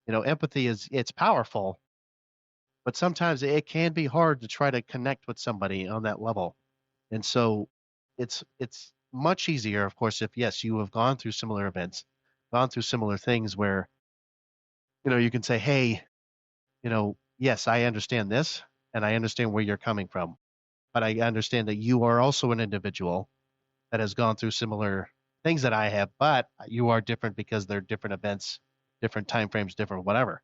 Empathy it's powerful, but sometimes it can be hard to try to connect with somebody on that level. And so it's much easier, of course, if yes, you have gone through similar events, gone through similar things where, you can say, hey, yes, I understand this and I understand where you're coming from, but I understand that you are also an individual that has gone through similar things that I have, but you are different because they're different events, different time frames, different whatever.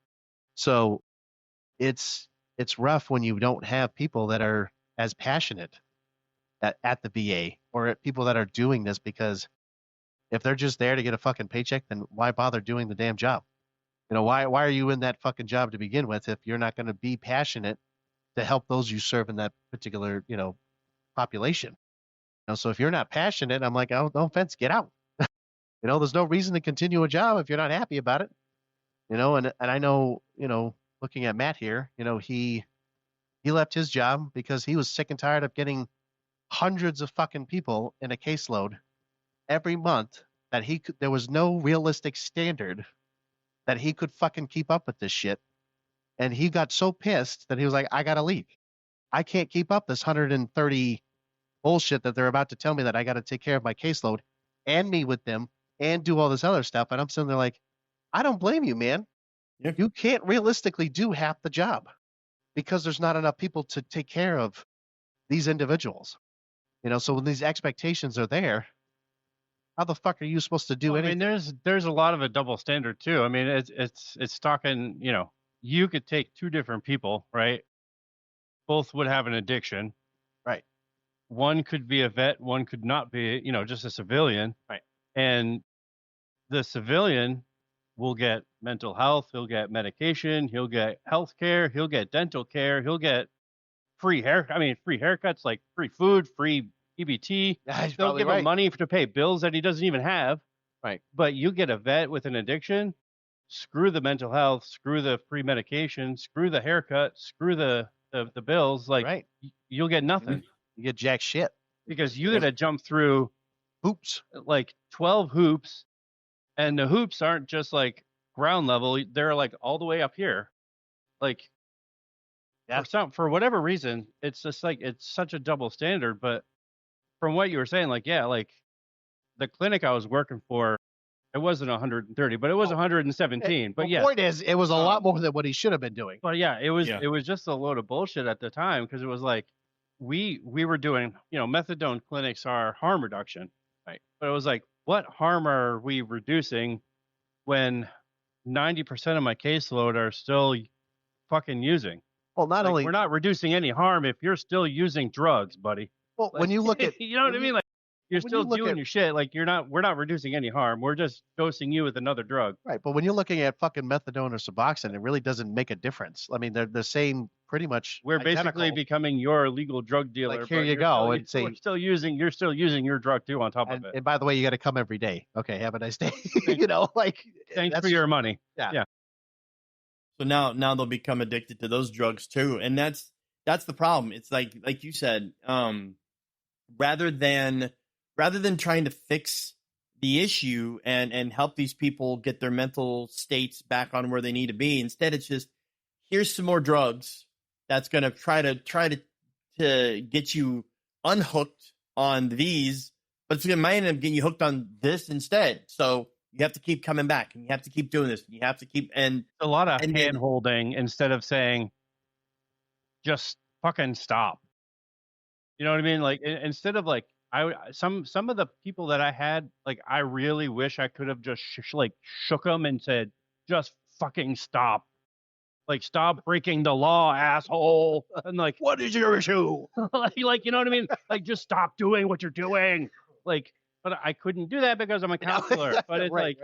So it's rough when you don't have people that are as passionate at the VA or at people that are doing this, because if they're just there to get a fucking paycheck, then why bother doing the damn job? Why are you in that fucking job to begin with if you're not going to be passionate to help those you serve in that particular, population? So if you're not passionate, I'm like, oh, no offense, get out. There's no reason to continue a job if you're not happy about it. And I know, looking at Matt here, he left his job because he was sick and tired of getting hundreds of fucking people in a caseload every month that there was no realistic standard that he could fucking keep up with this shit. And he got so pissed that he was like, I got to leave. I can't keep up this 130 bullshit that they're about to tell me that I got to take care of my caseload and meet with them and do all this other stuff. And I'm sitting there like, I don't blame you, man. Yep. You can't realistically do half the job because there's not enough people to take care of these individuals. So when these expectations are there, how the fuck are you supposed to do anything? I mean, there's a lot of a double standard too. I mean, it's talking, you could take two different people, right? Both would have an addiction. Right. One could be a vet, one could not be, just a civilian. Right. And the civilian will get mental health, he'll get medication, he'll get health care, he'll get dental care, he'll get free haircuts, like free food, free EBT. Yeah, they'll give him money to pay bills that he doesn't even have. Right. But you get a vet with an addiction, screw the mental health, screw the free medication, screw the haircut, screw the bills. Like, right. You'll get nothing. You get jack shit. Because you got to jump through hoops, like 12 hoops. And the hoops aren't just like ground level. They're like all the way up here. Like, yeah. For whatever reason, it's just like, it's such a double standard. But from what you were saying, like, yeah, like the clinic I was working for, It wasn't 130, but it was 117. But the yeah, point is, it was a lot more than what he should have been doing. but yeah, it was just a load of bullshit at the time, because it was like we were doing, methadone clinics are harm reduction, right? But it was like, what harm are we reducing when 90% of my caseload are still fucking using? Well, not only We're not reducing any harm if you're still using drugs, buddy. well, when you look at you know what I mean? Like, you're when still you look doing at- your shit. Like, we're not reducing any harm. We're just dosing you with another drug. right, but when you're looking at fucking methadone or Suboxone, it really doesn't make a difference. I mean, they're the same, pretty much. We're basically identical. becoming your legal drug dealer. Like, here but you you're go, still- and say- you're still using your drug too on top of it. And by the way, you got to come every day. Okay, have a nice day. Thanks for your money. Yeah. So now they'll become addicted to those drugs too, and that's the problem. It's like you said, rather than trying to fix the issue and help these people get their mental states back on where they need to be, instead it's just, here's some more drugs that's going to try to get you unhooked on these, but it might end up getting you hooked on this instead. So you have to keep coming back, and you have to keep doing this. You have to keep, and A lot of And hand then- holding instead of saying, just fucking stop. You know what I mean? Like, instead of like, some of the people that I had, like, I really wish I could have just shook them and said, just fucking stop. Like, stop breaking the law, asshole. And like, what is your issue? like, you know what I mean? Like, just stop doing what you're doing. Like, but I couldn't do that because I'm a counselor. But it's right.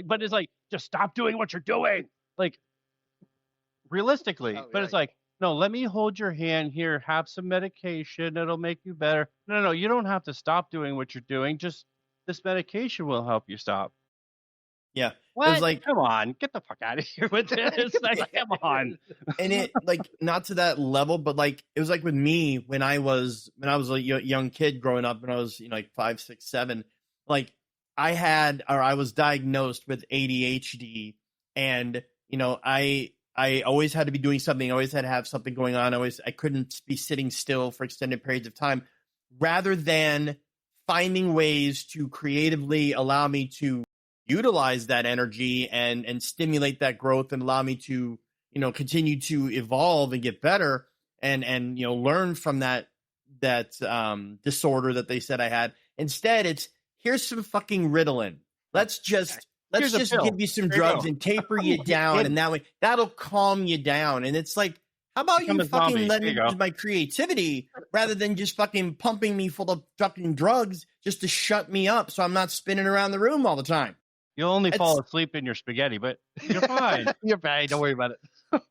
but it's like, just stop doing what you're doing. Like, realistically, Oh, but it's right. like, no, let me hold your hand here, have some medication, it'll make you better. No, you don't have to stop doing what you're doing. Just this medication will help you stop. yeah. What? like- Come on, get the fuck out of here with this. Like, come on. And it, like, not to that level, but like, it was like with me when I was a young kid growing up, when I was like 5, 6, 7, like I was diagnosed with ADHD, and I always had to be doing something. I always had to have something going on. I couldn't be sitting still for extended periods of time. Rather than finding ways to creatively allow me to utilize that energy and stimulate that growth and allow me to, continue to evolve and get better and learn from that disorder that they said I had. Instead, it's, here's some fucking Ritalin. Let's just Here's a pill. give you some There you drugs go. and taper you down, and that way that'll calm you down. And it's like, how about Become you a zombie. fucking let There me you go. use my creativity rather than just fucking pumping me full of fucking drugs just to shut me up so I'm not spinning around the room all the time. You'll only fall It's- asleep in your spaghetti, but you're fine. You're fine. Don't worry about it.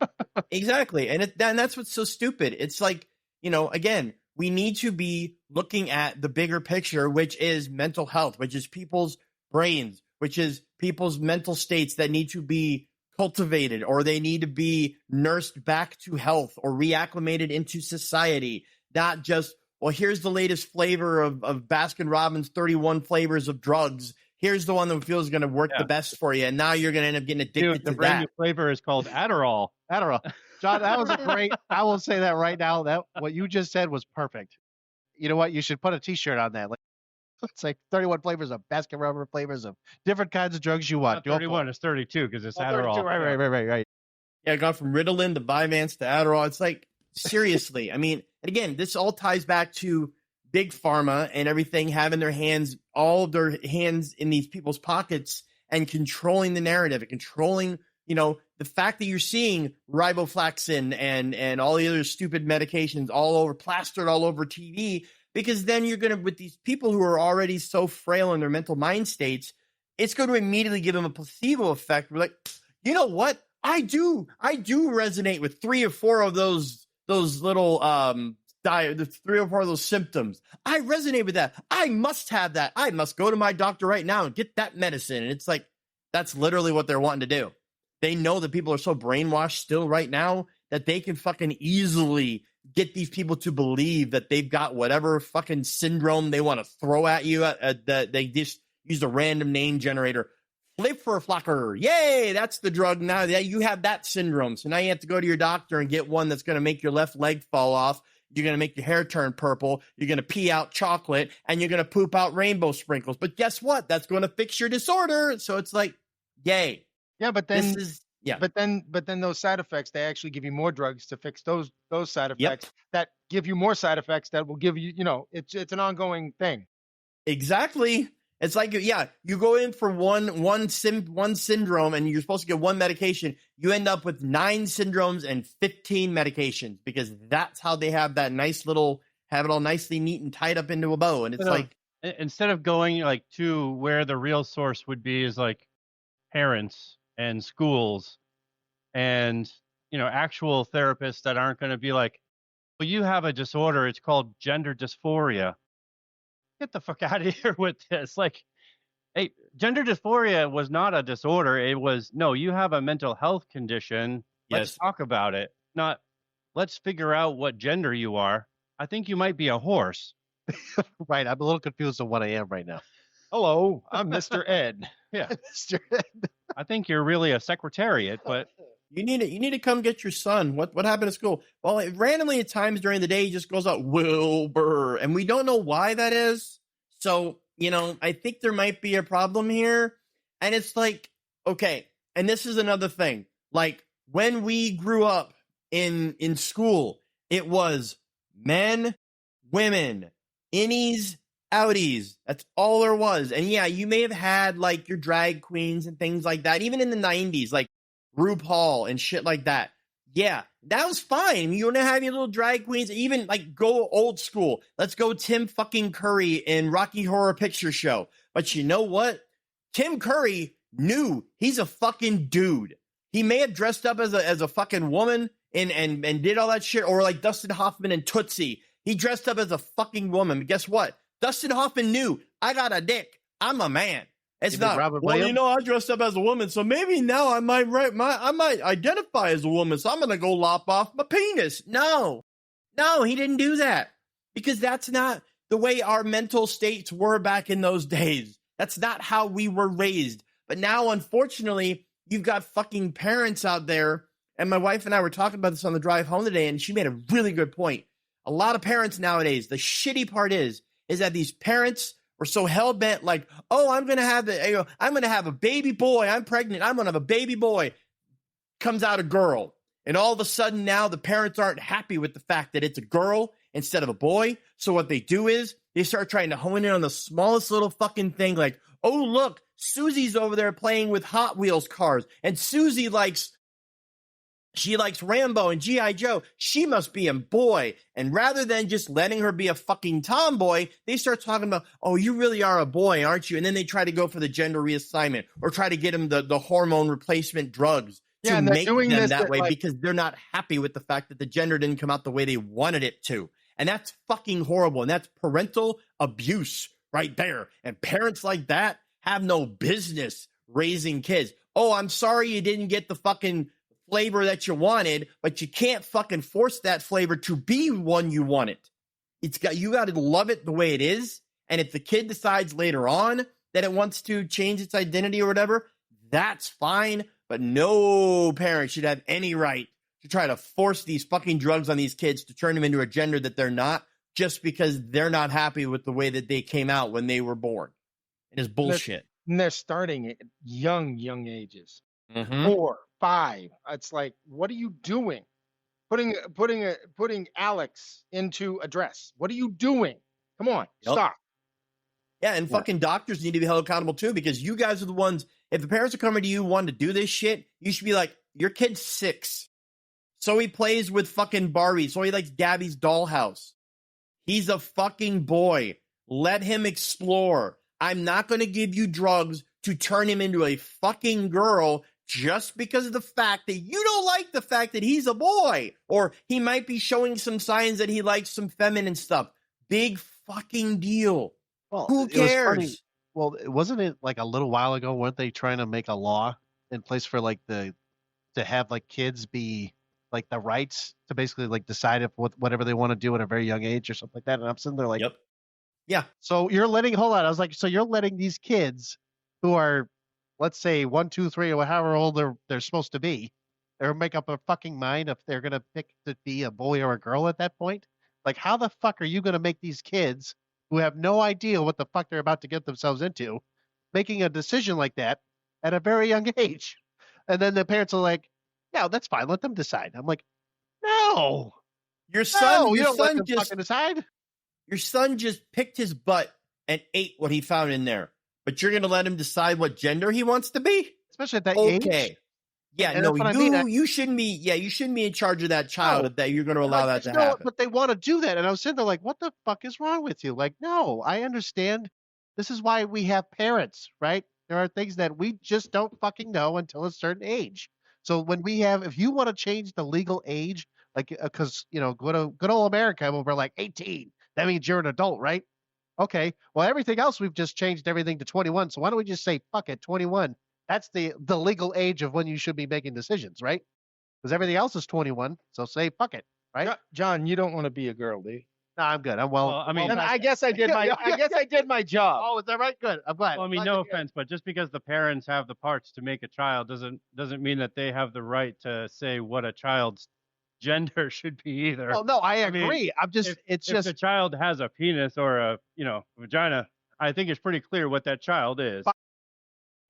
Exactly. And that's what's so stupid. It's like, again, we need to be looking at the bigger picture, which is mental health, which is people's brains, which is people's mental states that need to be cultivated, or they need to be nursed back to health or reacclimated into society. Not just, well, here's the latest flavor of Baskin Robbins 31 flavors of drugs. Here's the one that feels going to work the best for you. And now you're going to end up getting addicted Dude, the to brand new that. flavor is called Adderall. Adderall. John, that was a great. I will say that right now. That what you just said was perfect. You know what? You should put a T-shirt on that. Like, it's like 31 flavors of Baskin Robbins flavors of different kinds of drugs you want. Not Go for it. 31, it's 32 because it's Oh, Adderall. 32, Right. Yeah, I got from Ritalin to Vyvanse to Adderall. It's like, seriously. I mean, and again, this all ties back to big pharma and everything having all of their hands in these people's pockets and controlling the narrative and controlling, the fact that you're seeing riboflavin and all the other stupid medications plastered all over TV, because then you're going to, with these people who are already so frail in their mental mind states, it's going to immediately give them a placebo effect. We're like, you know what? I do resonate with 3 or 4 of those little, the 3 or 4 of those symptoms. I resonate with that. I must have that. I must go to my doctor right now and get that medicine. And it's like, that's literally what they're wanting to do. They know that people are so brainwashed still right now that they can fucking easily get these people to believe that they've got whatever fucking syndrome they want to throw at you. That they just use a random name generator. Flipper, yay! That's the drug now. Yeah, you have that syndrome. So now you have to go to your doctor and get one that's going to make your left leg fall off you're going to make your hair turn purple, you're going to pee out chocolate, and you're going to poop out rainbow sprinkles. But guess what? That's going to fix your disorder. So it's like, yay. Yeah, but then Yeah. But then those side effects, they actually give you more drugs to fix those side effects that give you more side effects that will give you, it's an ongoing thing. Exactly. It's like, you go in for one syndrome and you're supposed to get one medication. You end up with 9 syndromes and 15 medications because that's how they have that have it all nicely neat and tied up into a bow. And it's like, instead of going like to where the real source would be is like parents and schools and, actual therapists that aren't going to be like, well, you have a disorder. It's called gender dysphoria. Get the fuck out of here with this. Like, hey, gender dysphoria was not a disorder. It was, no, you have a mental health condition. Let's talk about it. Not, let's figure out what gender you are. I think you might be a horse. Right. I'm a little confused on what I am right now. Hello, I'm Mr. Ed. Yeah. Mr. Ed. I think you're really a secretariat, but you need to come get your son. What happened at school? Well, randomly at times during the day, he just goes out, Wilbur, and we don't know why that is. So, I think there might be a problem here. And it's like, okay, and this is another thing. Like, when we grew up in school, it was men, women, innies, outies. That's all there was. And yeah, you may have had like your drag queens and things like that, even in the 90s, like RuPaul and shit like that. Yeah, that was fine. You want to have your little drag queens, even like go old school. Let's go Tim fucking Curry in Rocky Horror Picture Show. But you know what? Tim Curry knew he's a fucking dude. He may have dressed up as a fucking woman and did all that shit, or like Dustin Hoffman and Tootsie. He dressed up as a fucking woman. But guess what? Dustin Hoffman knew, I got a dick. I'm a man. It's not, Robert well, Williams? I dressed up as a woman, so maybe now I might identify as a woman, so I'm going to go lop off my penis. No, he didn't do that because that's not the way our mental states were back in those days. That's not how we were raised. But now, unfortunately, you've got fucking parents out there, and my wife and I were talking about this on the drive home today, and she made a really good point. A lot of parents nowadays, the shitty part is that these parents are so hell bent, like, oh, I'm gonna have a baby boy. I'm pregnant. I'm gonna have a baby boy. Comes out a girl, and all of a sudden now the parents aren't happy with the fact that it's a girl instead of a boy. So what they do is they start trying to hone in on the smallest little fucking thing, like, oh look, Susie's over there playing with Hot Wheels cars, and Susie likes Rambo and G.I. Joe. She must be a boy. And rather than just letting her be a fucking tomboy, they start talking about, oh, you really are a boy, aren't you? And then they try to go for the gender reassignment or try to get him the hormone replacement drugs to make them that way because they're not happy with the fact that the gender didn't come out the way they wanted it to. And that's fucking horrible. And that's parental abuse right there. And parents like that have no business raising kids. Oh, I'm sorry you didn't get the fucking flavor that you wanted, but you can't fucking force that flavor to be one you wanted. You got to love it the way it is. And if the kid decides later on that it wants to change its identity or whatever, that's fine. But no parent should have any right to try to force these fucking drugs on these kids to turn them into a gender that they're not, just because they're not happy with the way that they came out when they were born. It is bullshit. And they're starting at young ages. Mm-hmm. 4, 5. It's like, what are you doing? Putting Alex into a dress. What are you doing? Come on, stop. Yeah, and fucking doctors need to be held accountable too, because you guys are the ones, if the parents are coming to you wanting to do this shit, you should be like, your kid's 6. So he plays with fucking Barbie. So he likes Gabby's dollhouse. He's a fucking boy. Let him explore. I'm not going to give you drugs to turn him into a fucking girl just because of the fact that you don't like the fact that he's a boy, or he might be showing some signs that he likes some feminine stuff. Big fucking deal. Well, who cares? Well, wasn't it like a little while ago? Weren't they trying to make a law in place for like to have like kids be like the rights to basically like decide if whatever they want to do at a very young age or something like that? And I'm sitting there like, yep. Yeah. So you're letting, hold on. I was like, so you're letting these kids who are, let's say 1, 2, 3, or however old they're supposed to be, or make up a fucking mind if they're going to pick to be a boy or a girl at that point. Like, how the fuck are you going to make these kids who have no idea what the fuck they're about to get themselves into making a decision like that at a very young age? And then the parents are like, yeah, that's fine. Let them decide. I'm like, no, Your son, you your don't let son them just fucking decide. your son just picked his butt and ate what he found in there. But you're gonna let him decide what gender he wants to be? Especially at that age. Okay. Yeah, And no, that's what I mean. you shouldn't be. Yeah, you shouldn't be in charge of that child No. that you're going to allow Like, that to no, happen. but they want to do that. And I was sitting there like, what the fuck is wrong with you? Like, no, I understand. This is why we have parents, right? There are things that we just don't fucking know until a certain age. So when we have, if you want to change the legal age, like, because, good old America, when we're like 18, that means you're an adult, right? Okay. Well, everything else, we've just changed everything to 21. So why don't we just say, fuck it, 21? That's the legal age of when you should be making decisions, right? Because everything else is 21. So say fuck it, right? John, you don't want to be a girl, do you? No, I'm good. I'm well. Well, I mean- well And past I that. guess I did my I did my job. Oh, is that right? Good. I'm glad. Well, I mean, I'm no glad to hear it. offense, but just because the parents have the parts to make a child doesn't mean that they have the right to say what a child's gender should be either. Oh no, I I mean, agree. I'm just. It's if just the child has a penis or a vagina, I think it's pretty clear what that child is.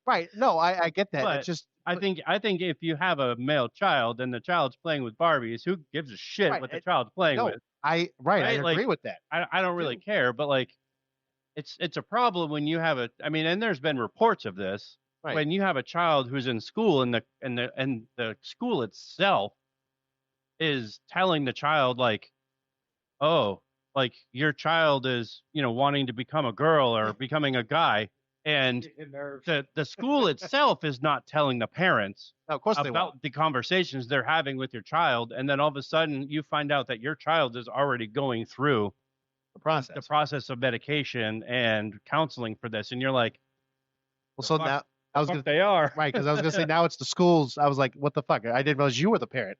right. No, I get that. But It's just. I think if you have a male child and the child's playing with Barbies, who gives a shit Right, what the it- child's playing no, with? I Right, agree like- with that. I don't really too. care, but like, it's a problem when you have and there's been reports of this Right. when you have a child who's in school and the school itself is telling the child like, oh, like your child is wanting to become a girl or becoming a guy, and the school itself is not telling the parents No, of course they won't. about the conversations they're having with your child, and then all of a sudden you find out that your child is already going through The process. the process of medication and counseling for this, and you're like, Well, so fuck- now I was fuck gonna they are. right because I was gonna say now it's the schools. I was like, what the fuck? I didn't realize you were the parent.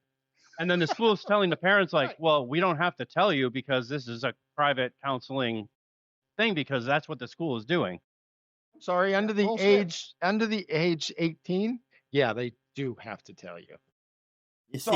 And then the school's telling the parents like, Right. well, we don't have to tell you because this is a private counseling thing because that's what the school is doing. Sorry, under the bullshit. age 18, yeah, they do have to tell you. You see,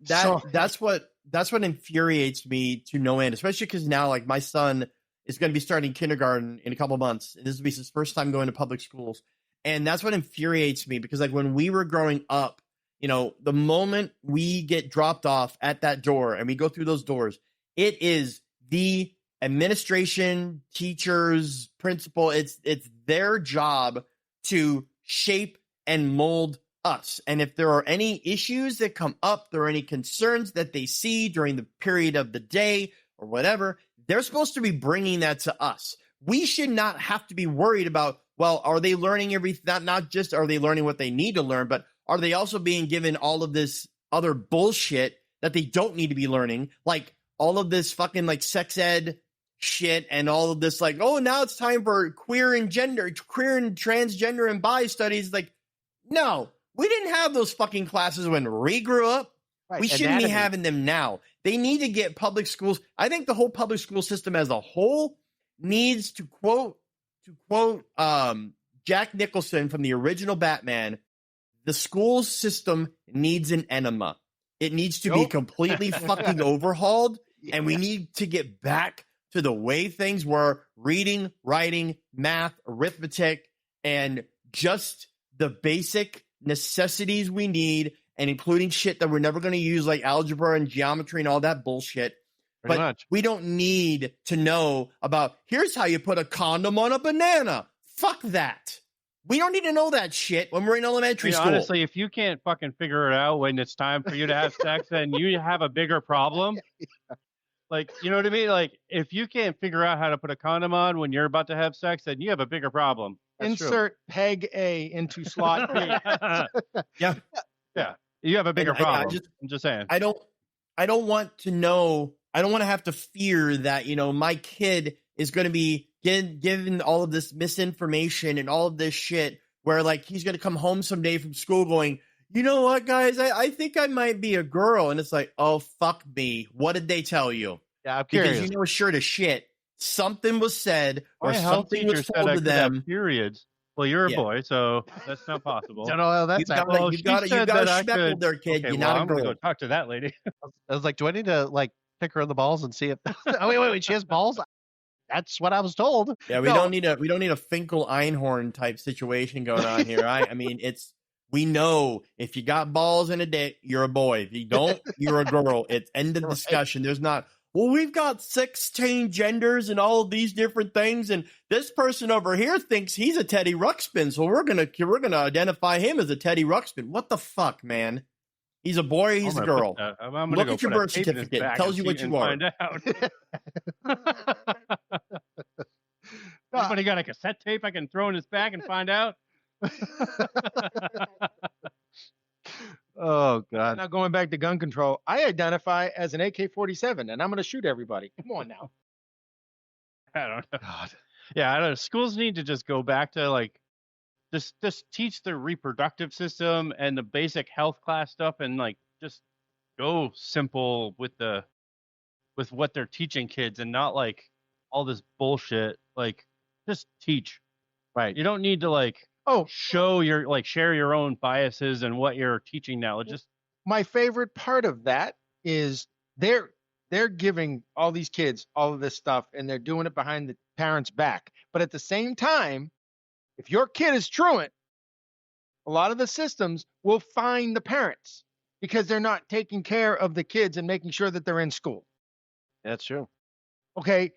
Sorry. that's what infuriates me to no end, especially because now, like, my son is going to be starting kindergarten in a couple months. This will be his first time going to public schools, and that's what infuriates me because, like, when we were growing up, the moment we get dropped off at that door and we go through those doors, it is the administration, teachers, principal. It's their job to shape and mold us. And if there are any issues that come up, there are any concerns that they see during the period of the day or whatever, they're supposed to be bringing that to us. We should not have to be worried about, well, are they learning everything? Not just are they learning what they need to learn, but are they also being given all of this other bullshit that they don't need to be learning? Like all of this fucking like sex ed shit and all of this like, oh, now it's time for queer and transgender and bi studies. Like, no, we didn't have those fucking classes when we grew up. Right. We shouldn't be Anatomy. having them now. They need to get public schools. I think the whole public school system as a whole needs to quote Jack Nicholson from the original Batman. The school system needs an enema. It needs to be Nope. completely fucking overhauled, and we need to get back to the way things were: reading, writing, math, arithmetic, and just the basic necessities we need, and including shit that we're never going to use like algebra and geometry and all that bullshit. Pretty But much. we don't need to know about, here's how you put a condom on a banana. Fuck that. We don't need to know that shit when we're in elementary school. Honestly, if you can't fucking figure it out when it's time for you to have sex, then you have a bigger problem. Like, you know what I mean? Like, if you can't figure out how to put a condom on when you're about to have sex, then you have a bigger problem. That's true. Insert peg A into slot B. Yeah. Yeah. You have a bigger And I problem. just- I'm just saying. I don't want to know. I don't want to have to fear that, my kid is going to be given all of this misinformation and all of this shit where like he's going to come home someday from school going, you know what, guys, I think I might be a girl. And it's like, oh, fuck me. What did they tell you? Yeah, I'm Because curious. sure to shit, something was said or My health something teacher was said told I to could have them. periods. Well, you're a Yeah. boy, so that's not possible. Don't know how that's You got happening. Well, you she got said to that I schmeckle could- there, kid. Okay, You're well, not a I'm gonna girl. go talk to that lady. I was like, do I need to like pick her in the balls and see if. Oh, wait, she has balls. That's what I was told. Yeah, we don't need a Finkel Einhorn type situation going on here. I mean, we know if you got balls in a dick, you're a boy. If you don't, you're a girl. It's end of discussion. There's not, well, we've got 16 genders and all of these different things, and this person over here thinks he's a Teddy Ruxpin, so we're gonna identify him as a Teddy Ruxpin. What the fuck, man? He's a boy. He's a girl. Look at your birth certificate. It tells you what you are. Anybody got a cassette tape I can throw in his bag and find out? Oh, God. Now going back to gun control, I identify as an AK-47, and I'm going to shoot everybody. Come on now. I don't know. God. Yeah, I don't know. Schools need to just go back to like just teach the reproductive system and the basic health class stuff, and like just go simple with what they're teaching kids, and not like all this bullshit. Like just teach. Right. You don't need to like share your own biases and what you're teaching now. It just My favorite part of that is they're giving all these kids all of this stuff, and they're doing it behind the parents' back. But at the same time, if your kid is truant, a lot of the systems will fine the parents because they're not taking care of the kids and making sure that they're in school. That's true. Okay,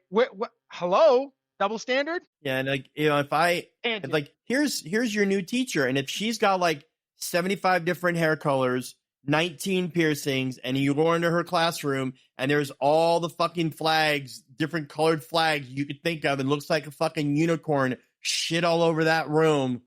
hello, double standard? Yeah, and like, you know, if like here's your new teacher, and if she's got like 75 different hair colors, 19 piercings, and you go into her classroom and there's all the fucking flags, different colored flags you could think of, and looks like a fucking unicorn shit all over that room,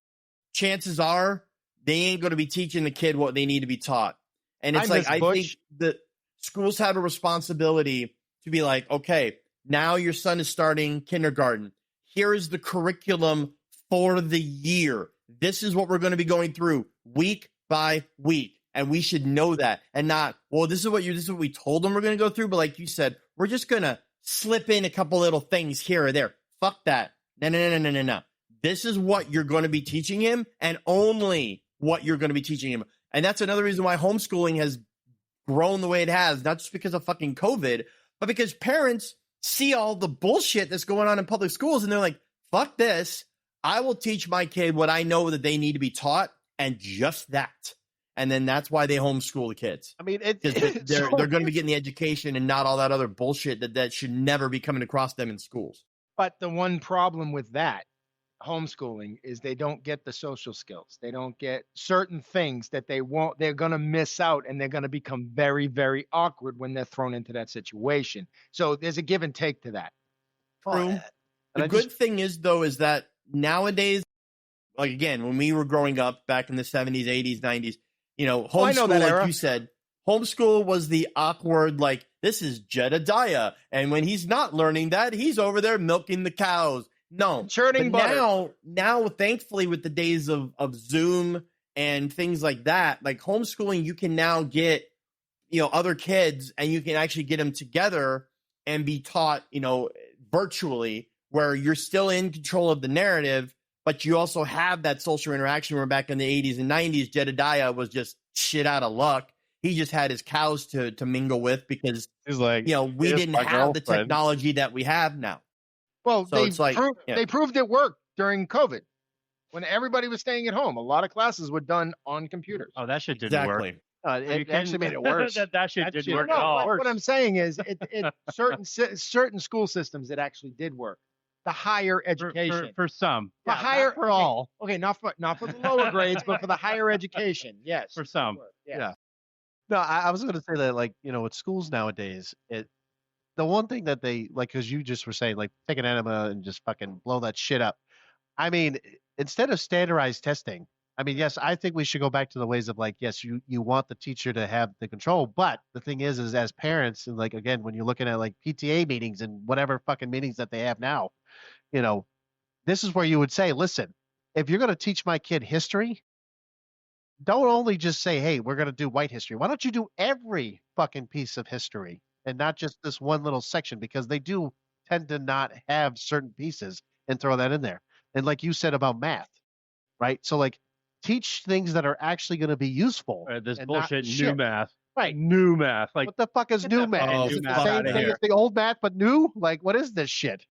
chances are they ain't going to be teaching the kid what they need to be taught. And it's I think that schools have a responsibility to be like, okay, now your son is starting kindergarten. Here is the curriculum for the year. This is what we're going to be going through week by week. And we should know that, and not, well, this is what we told them we're going to go through. But like you said, we're just going to slip in a couple little things here or there. Fuck that. No. This is what you're going to be teaching him, and only what you're going to be teaching him. And that's another reason why homeschooling has grown the way it has, not just because of fucking COVID, but because parents see all the bullshit that's going on in public schools, and they're like, fuck this. I will teach my kid what I know that they need to be taught, and just that. And then that's why they homeschool the kids. I mean, they're going to be getting the education and not all that other bullshit that should never be coming across them in schools. But the one problem with that homeschooling is they don't get the social skills. They don't get certain things that they're going to miss out, and they're going to become very, very awkward when they're thrown into that situation. So there's a give and take to that. True. The good thing is, though, is that nowadays, like, again, when we were growing up back in the 70s, 80s, 90s, you know, homeschool, like you said, homeschool was the awkward, like, this is Jedediah. And when he's not learning that, he's over there milking the cows. No. Churning butter. Now, thankfully, with the days of Zoom and things like that, like homeschooling, you can now get, you know, other kids, and you can actually get them together and be taught, you know, virtually, where you're still in control of the narrative, but you also have that social interaction where back in the 80s and 90s, Jedediah was just shit out of luck. He just had his cows to mingle with because, he's like, you know, we didn't have the technology that we have now. Well, so they proved it worked during COVID when everybody was staying at home. A lot of classes were done on computers. Oh, that shit didn't work. It actually made it worse. that shit didn't work at all. What I'm saying is, certain school systems, it actually did work. The higher education for some, not for all. Okay, not for the lower grades, but for the higher education. Yes, for some. Yeah. No, I was going to say that, like, you know, with schools nowadays, the one thing that they like, because you just were saying, like, take an enema and just fucking blow that shit up. I mean, instead of standardized testing, I mean, yes, I think we should go back to the ways of, like, yes, you want the teacher to have the control, but the thing is as parents, and like, again, when you're looking at like PTA meetings and whatever fucking meetings that they have now, you know, this is where you would say, listen, if you're going to teach my kid history, don't only just say, hey, we're going to do white history. Why don't you do every fucking piece of history and not just this one little section? Because they do tend to not have certain pieces, and throw that in there. And like you said about math, right? So like, teach things that are actually going to be useful. This bullshit new math. Right. New math. Like, What the fuck is get new that math? fucking Is it new the math same outta thing here. as the old math but new? Like, what is this shit?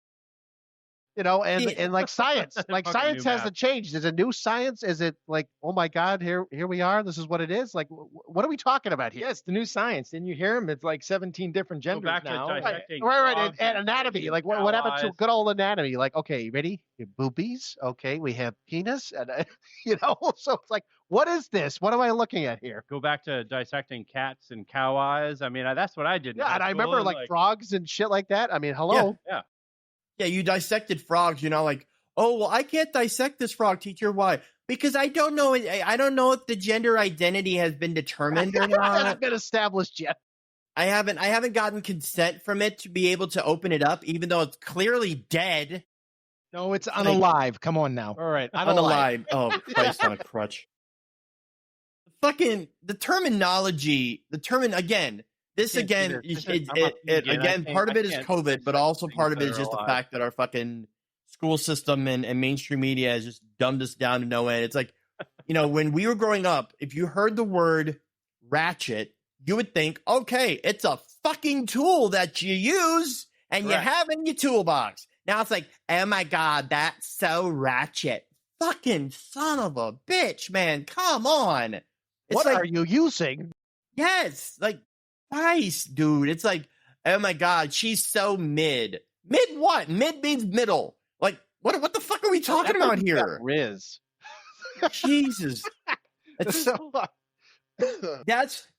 You know, and like science, like Fucking science new hasn't changed. Is it new science? Is it like, oh my God, here we are. This is what it is. Like, what are we talking about here? Yes, the new science. Didn't you hear him? It's like 17 different go genders back to now. dissecting Right. frogs And anatomy. Like, what happened to cow eyes. good old anatomy? Like, okay, ready? Your boobies. Okay, we have penis, and so it's like, what is this? What am I looking at here? Go back to dissecting cats and cow eyes. I mean, that's what I did. in Yeah, high and I school, remember and, like frogs and shit like that. I mean, hello. Yeah, you dissected frogs. Like, oh well, I can't dissect this frog, teacher. Why? Because I don't know. I don't know if the gender identity has been determined or It not. hasn't been established yet. I haven't gotten consent from it to be able to open it up, even though it's clearly dead. No, it's unalive. Come on now. All right, I don't like. Unalive. Oh, Christ on a crutch. The terminology. Again. This Can't again, see this. I'm a part of it is I can't COVID, but also things part of it that is are just the alive. fact that our fucking school system and mainstream media has just dumbed us down to no end. It's like, when we were growing up, if you heard the word ratchet, you would think, okay, it's a fucking tool that you use and you have in your toolbox. Now it's like, oh my God, that's so ratchet. Fucking son of a bitch, man. Come on. It's What like, are you using? yes, like, Christ, dude. It's like, oh my God, she's so mid. Mid what? Mid means middle. Like, what the fuck are we talking about here? Riz. Jesus. It's,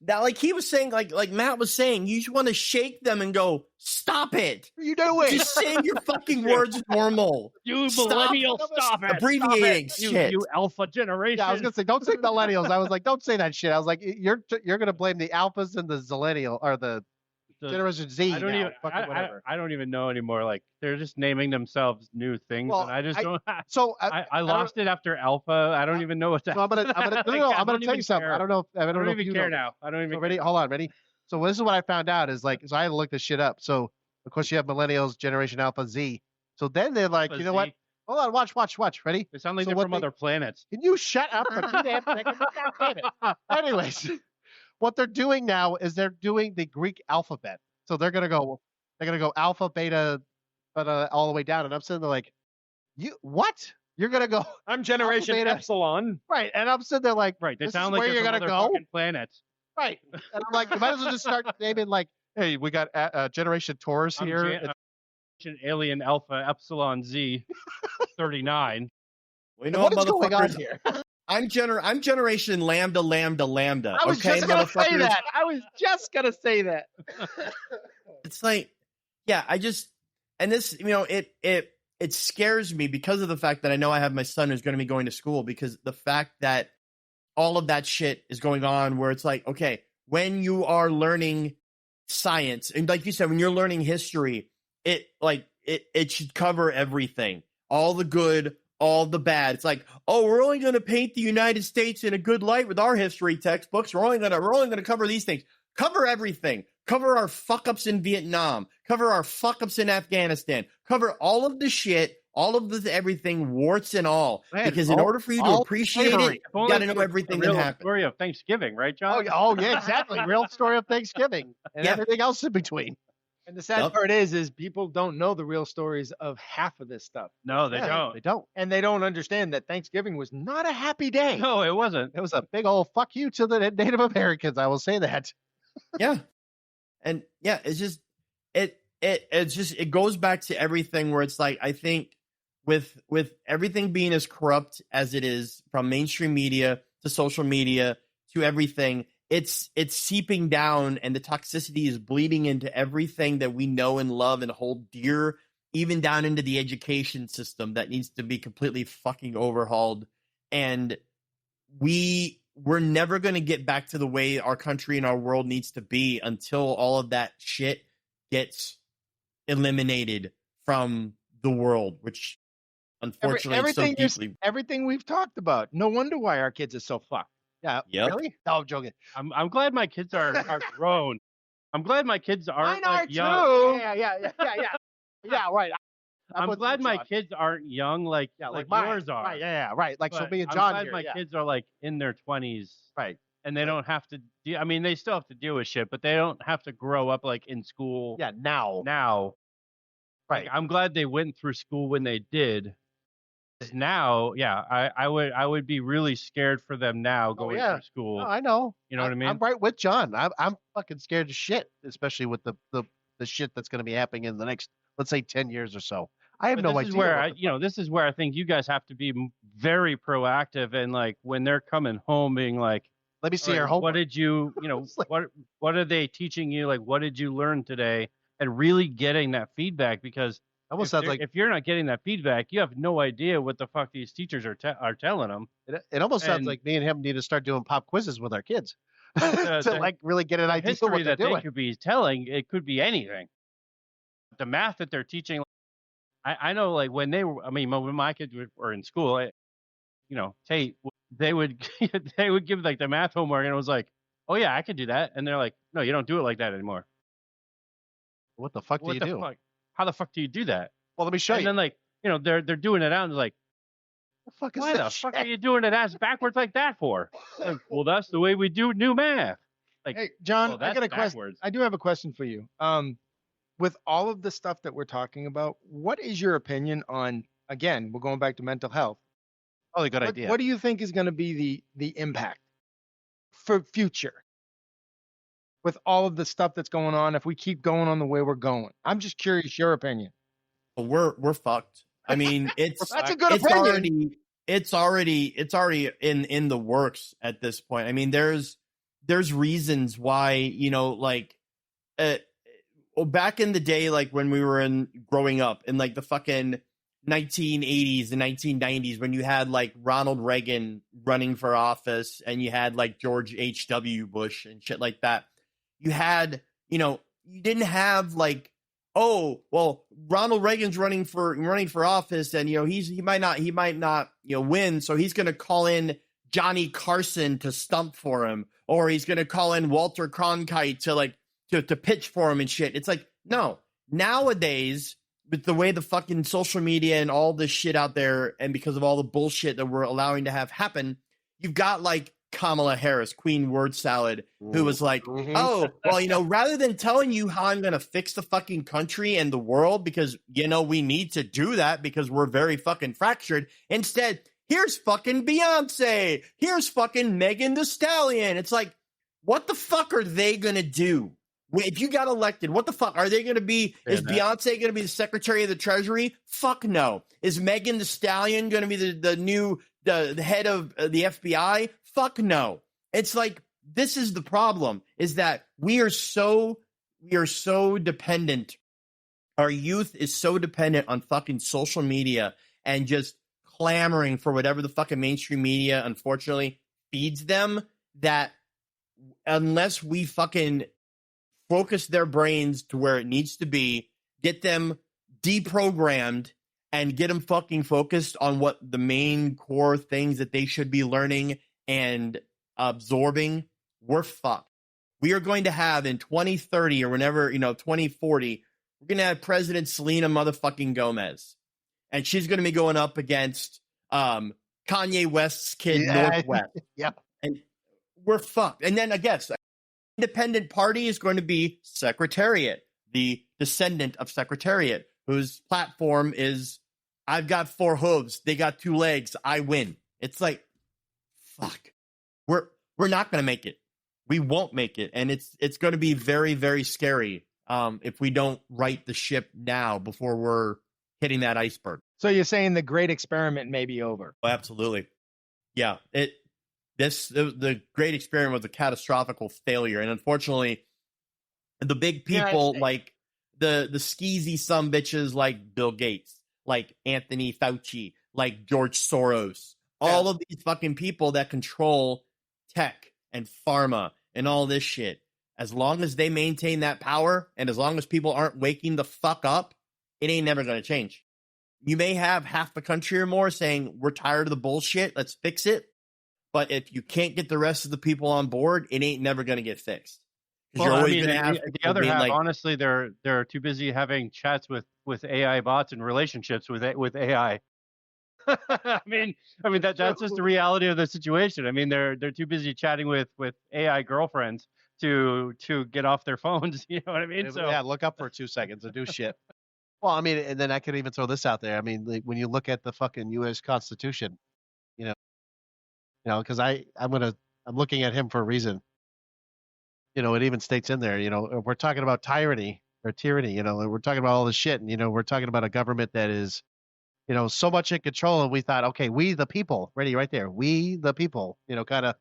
like he was saying, like Matt was saying, you just want to shake them and go, stop it. What are you doing? Just say your fucking words normal. You Stop millennial, stop it. abbreviating shit. You alpha generation. Yeah, I was gonna say, don't say millennials. I was like, don't say that shit. I was like, you're gonna blame the alphas and the zillennial or the Generation Z. I don't now. even. Fucking whatever. I don't even know anymore. Like they're just naming themselves new things, Well, and I just don't. So I lost it after Alpha. I don't even know what that. So I'm gonna I'm gonna tell you something. I don't know. I I don't know even if you care know. now. I don't even. So ready? Hold on. Ready? So this is what I found out is like, so I had to look this shit up. So of course you have millennials, Generation Alpha, Z. So then they're like, you know what? Hold on. Watch. Ready? They sound like So they're what from they- other planets. Can you shut up for 2 damn seconds? God damn it. Anyways, what they're doing now is they're doing the Greek alphabet. So they're gonna go alpha, beta, but all the way down. And I'm sitting there like, you what? You're gonna go I'm Generation Beta. Epsilon. right? And I'm sitting there like, Right. They this sound is like where they're you're from gonna other go, fucking planets. right? And I'm like, you might as well just start naming like, hey, we got Generation Taurus I'm here. Alien Alpha Epsilon Z 39. Well, you know What what, is going on motherfuckers? here? I'm Generation Lambda. I was Okay, just gonna say motherfuckers? that. I was just gonna say that. It's like, yeah, and this, it scares me because of the fact that I know I have my son who's going to be going to school, because the fact that all of that shit is going on where it's like, okay, when you are learning science, and like you said, when you're learning history, it should cover everything, all the good, all the bad. It's like, oh, we're only going to paint the United States in a good light with our history textbooks. We're only going to cover these things. Cover everything. Cover our fuck-ups in Vietnam. Cover our fuck-ups in Afghanistan. Cover all of the shit, all of the everything, warts and all. Man, because in order for you to appreciate slavery. it, you got to know everything that real happened. story of Thanksgiving, right, John? Oh yeah, exactly. Real story of Thanksgiving and Yeah. everything else in between. And the sad Yep. part is people don't know the real stories of half of this stuff. No, they Yeah, don't. They don't. And they don't understand that Thanksgiving was not a happy day. No, it wasn't. It was a big old fuck you to the Native Americans. I will say that. Yeah. And yeah, it's just it goes back to everything where it's like, I think with everything being as corrupt as it is, from mainstream media to social media to everything, it's seeping down, and the toxicity is bleeding into everything that we know and love and hold dear, even down into the education system that needs to be completely fucking overhauled. And we're never going to get back to the way our country and our world needs to be until all of that shit gets eliminated from the world, which unfortunately is so deeply. Everything we've talked about. No wonder why our kids are so fucked. Yeah. Yep. Really? No, I'm joking. I'm glad my kids are grown. I'm glad my kids aren't Mine are like young. too. Yeah, right. I'm with glad you, my John. kids aren't young like Yeah, like mine. yours are. Right, yeah, right. Like, so But me and I'm John glad here, my yeah. kids are like in their 20s. Right. and they don't have to. I mean, they still have to deal with shit, but they don't have to grow up like in school. Yeah, now. Right. Like, I'm glad they went through school when they did. 'Cause now, yeah, I would be really scared for them now going through school. No, I know. You know what I mean? I'm right with John. I'm fucking scared as shit, especially with the shit that's going to be happening in the next, let's say, 10 years or so. I have But no this idea. is where this is where I think you guys have to be very proactive, and like when they're coming home, being like, let me see "All right, our homework. what did you, what are they teaching you? Like, what did you learn today?" And really getting that feedback, because Almost sounds like if you're not getting that feedback, you have no idea what the fuck these teachers are telling them. it almost sounds And like me and him need to start doing pop quizzes with our kids to like really get an idea of history what they're that they doing. could be telling. It could be anything. The math that they're teaching, I know, like when when my kids were in school, Tate, they would they would give like the math homework, and it was like, oh yeah, I can do that, and they're like, no, you don't do it like that anymore. What the fuck do you do? Fuck? How the fuck do you do that? Well, let me show and you. And then they're doing it out, and like, The fuck is why this the shit? fuck are you doing it ass backwards like that for? Like, well, that's the way we do new math. Like, Hey, John, well, I got a that's question. backwards. I do have a question for you. With all of the stuff that we're talking about, what is your opinion on? Again, we're going back to mental health. Oh, good idea. What do you think is going to be the impact for future with all of the stuff that's going on? If we keep going on the way we're going, I'm just curious your opinion. We're fucked. I mean, That's a good opinion. It's already in the works at this point. I mean, there's reasons why, back in the day, like when we were growing up in like the fucking 1980s and 1990s, when you had like Ronald Reagan running for office and you had like George H.W. Bush and shit like that, you had, you didn't have like, oh, well, Ronald Reagan's running for office, and he might not win, so he's going to call in Johnny Carson to stump for him, or he's going to call in Walter Cronkite to pitch for him and shit. It's like, no, nowadays, with the way the fucking social media and all this shit out there, and because of all the bullshit that we're allowing to have happen, you've got like Kamala Harris, Queen Word Salad, who was like, oh, well, rather than telling you how I'm going to fix the fucking country and the world, because, we need to do that because we're very fucking fractured. Instead, here's fucking Beyonce. Here's fucking Megan Thee Stallion. It's like, what the fuck are they going to do? If you got elected, what the fuck are they going to be? Is Beyonce going to be the Secretary of the Treasury? Fuck no. Is Megan Thee Stallion going to be the head of the FBI? Fuck no. It's like, this is the problem, is that we are so dependent. Our youth is so dependent on fucking social media and just clamoring for whatever the fucking mainstream media, unfortunately, feeds them, that unless we fucking focus their brains to where it needs to be, get them deprogrammed, and get them fucking focused on what the main core things that they should be learning and absorbing, we're fucked. We are going to have in 2030 or whenever, 2040, we're going to have President Selena motherfucking Gomez. And she's going to be going up against Kanye West's kid, Northwest. Yep. And we're fucked. And then I guess independent party is going to be Secretariat, the descendant of Secretariat, whose platform is, I've got 4 hooves, they got 2 legs, I win. It's like, fuck. We're not going to make it. We won't make it, and it's going to be very, very scary if we don't right the ship now before we're hitting that iceberg. So you're saying the great experiment may be over? Oh, absolutely. Yeah. The great experiment was a catastrophical failure, and unfortunately, the big people like the skeezy sumbitches like Bill Gates, like Anthony Fauci, like George Soros, all of these fucking people that control tech and pharma and all this shit, as long as they maintain that power and as long as people aren't waking the fuck up, it ain't never going to change. You may have half the country or more saying, we're tired of the bullshit, let's fix it. But if you can't get the rest of the people on board, it ain't never going to get fixed. Well, you're always I mean, going to have the other half, like, honestly, they're too busy having chats with AI bots and relationships with AI. I mean that's just the reality of the situation. I mean, they're too busy chatting with AI girlfriends to get off their phones. You know what I mean? So Yeah, look up for 2 seconds and do shit. Well, I mean, and then I could even throw this out there. I mean, like, when you look at the fucking U.S. Constitution, because I'm looking at him for a reason. It even states in there, if we're talking about tyranny or tyranny, we're talking about all this shit, and we're talking about a government that is, so much in control, and we thought, okay, we the people, ready, right there, we the people, kind of,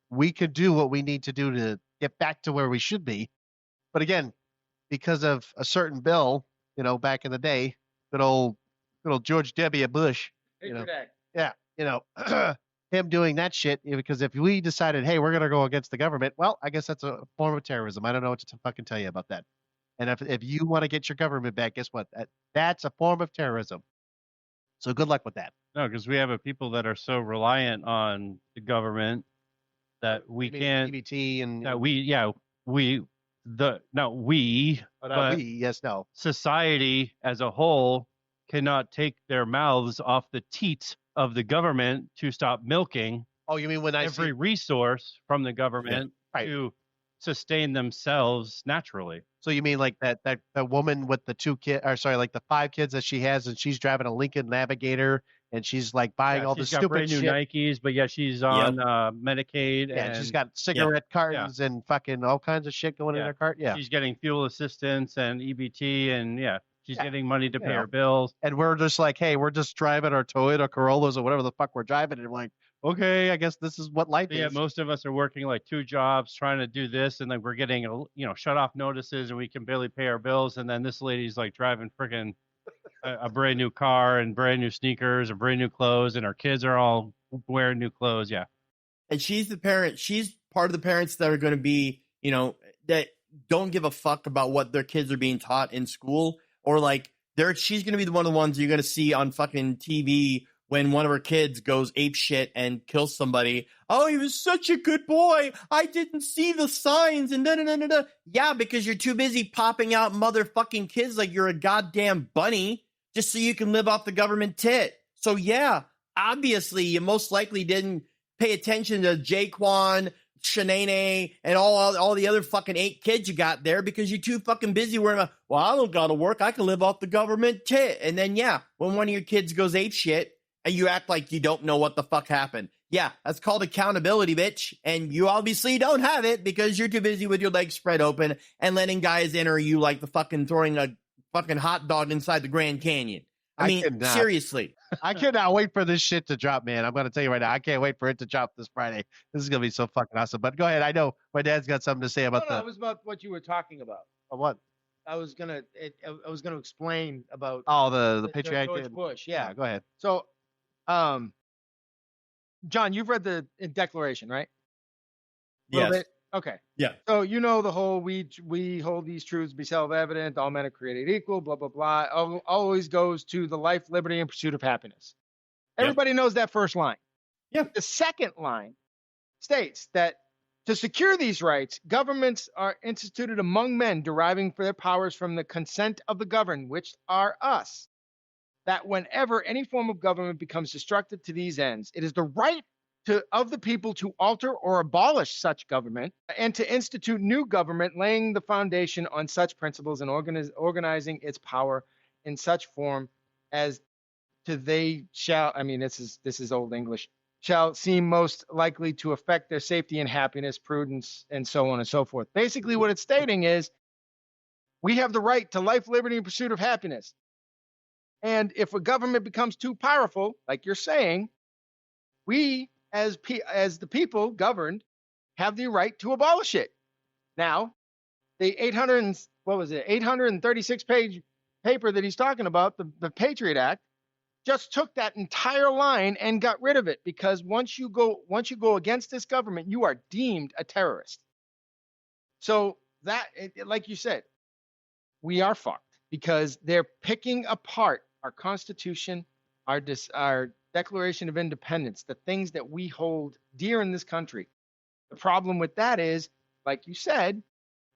we could do what we need to do to get back to where we should be. But again, because of a certain bill, back in the day, good old George W. Bush, yeah, him doing that shit, because if we decided, hey, we're going to go against the government, well, I guess that's a form of terrorism. I don't know what to fucking tell you about that. And if you want to get your government back, guess what? That's a form of terrorism. So good luck with that. no, because we have a people that are so reliant on the government that we can't. EBT and That we but yes, no. society as a whole cannot take their mouths off the teats of the government to stop milking Oh, you mean when I every see, resource from the government right. to sustain themselves naturally. so you mean like that woman with the 2 kids, or sorry, like the 5 kids that she has, and she's driving a Lincoln Navigator, and she's like buying all She's this got stupid brand new shit. Nikes, but yeah, she's on Medicaid. Yeah, and she's got cigarette cartons and fucking all kinds of shit going in her cart. Yeah, she's getting fuel assistance and EBT, and she's Yeah. getting money to pay Yeah. her bills. and we're just like, hey, we're just driving our Toyota Corollas or whatever the fuck we're driving, and we're like, okay, I guess this is what life Yeah, is. most of us are working like 2 jobs trying to do this, and then we're getting shut off notices, and we can barely pay our bills. And then this lady's like driving freaking a brand new car and brand new sneakers and brand new clothes, and our kids are all wearing new clothes. Yeah, And she's the parent. She's part of the parents that are going to be, that don't give a fuck about what their kids are being taught in school, or like she's going to be one of the ones you're going to see on fucking TV when one of her kids goes ape shit and kills somebody. Oh, he was such a good boy. I didn't see the signs and da da da da da. Yeah, because you're too busy popping out motherfucking kids like you're a goddamn bunny just so you can live off the government tit. So yeah, obviously you most likely didn't pay attention to Jaquan, Shanae, and all the other fucking 8 kids you got there because you're too fucking busy worrying about, well, I don't gotta work, I can live off the government tit. And then when one of your kids goes ape shit and you act like you don't know what the fuck happened. Yeah, that's called accountability, bitch. And you obviously don't have it because you're too busy with your legs spread open and letting guys enter you like the fucking throwing a fucking hot dog inside the Grand Canyon. I mean, seriously. I cannot wait for this shit to drop, man. I'm going to tell you right now. I can't wait for it to drop this Friday. This is going to be so fucking awesome. But go ahead. I know my dad's got something to say about It was about what you were talking about. What? I was gonna explain about the patriarch. George Bush. Yeah. Go ahead. So, John, you've read the Declaration, right? Yes. Okay. Yeah. So the whole we hold these truths to be self-evident, all men are created equal, blah blah blah. Always goes to the life, liberty, and pursuit of happiness. Everybody knows that first line. Yeah. The second line states that to secure these rights, governments are instituted among men, deriving their powers from the consent of the governed, which are us. That whenever any form of government becomes destructive to these ends, it is the right of the people to alter or abolish such government and to institute new government, laying the foundation on such principles and organizing its power in such form as to they shall, I mean, this is old English, shall seem most likely to affect their safety and happiness, prudence, and so on and so forth. Basically, what it's stating is we have the right to life, liberty, and pursuit of happiness. And if a government becomes too powerful, like you're saying, we, as the people governed, have the right to abolish it. Now, the 836-page paper that he's talking about, the Patriot Act, just took that entire line and got rid of it, because once you go against this government, you are deemed a terrorist. So that, like you said, we are fucked because they're picking apart our Constitution, our Declaration of Independence, the things that we hold dear in this country. The problem with that is, like you said,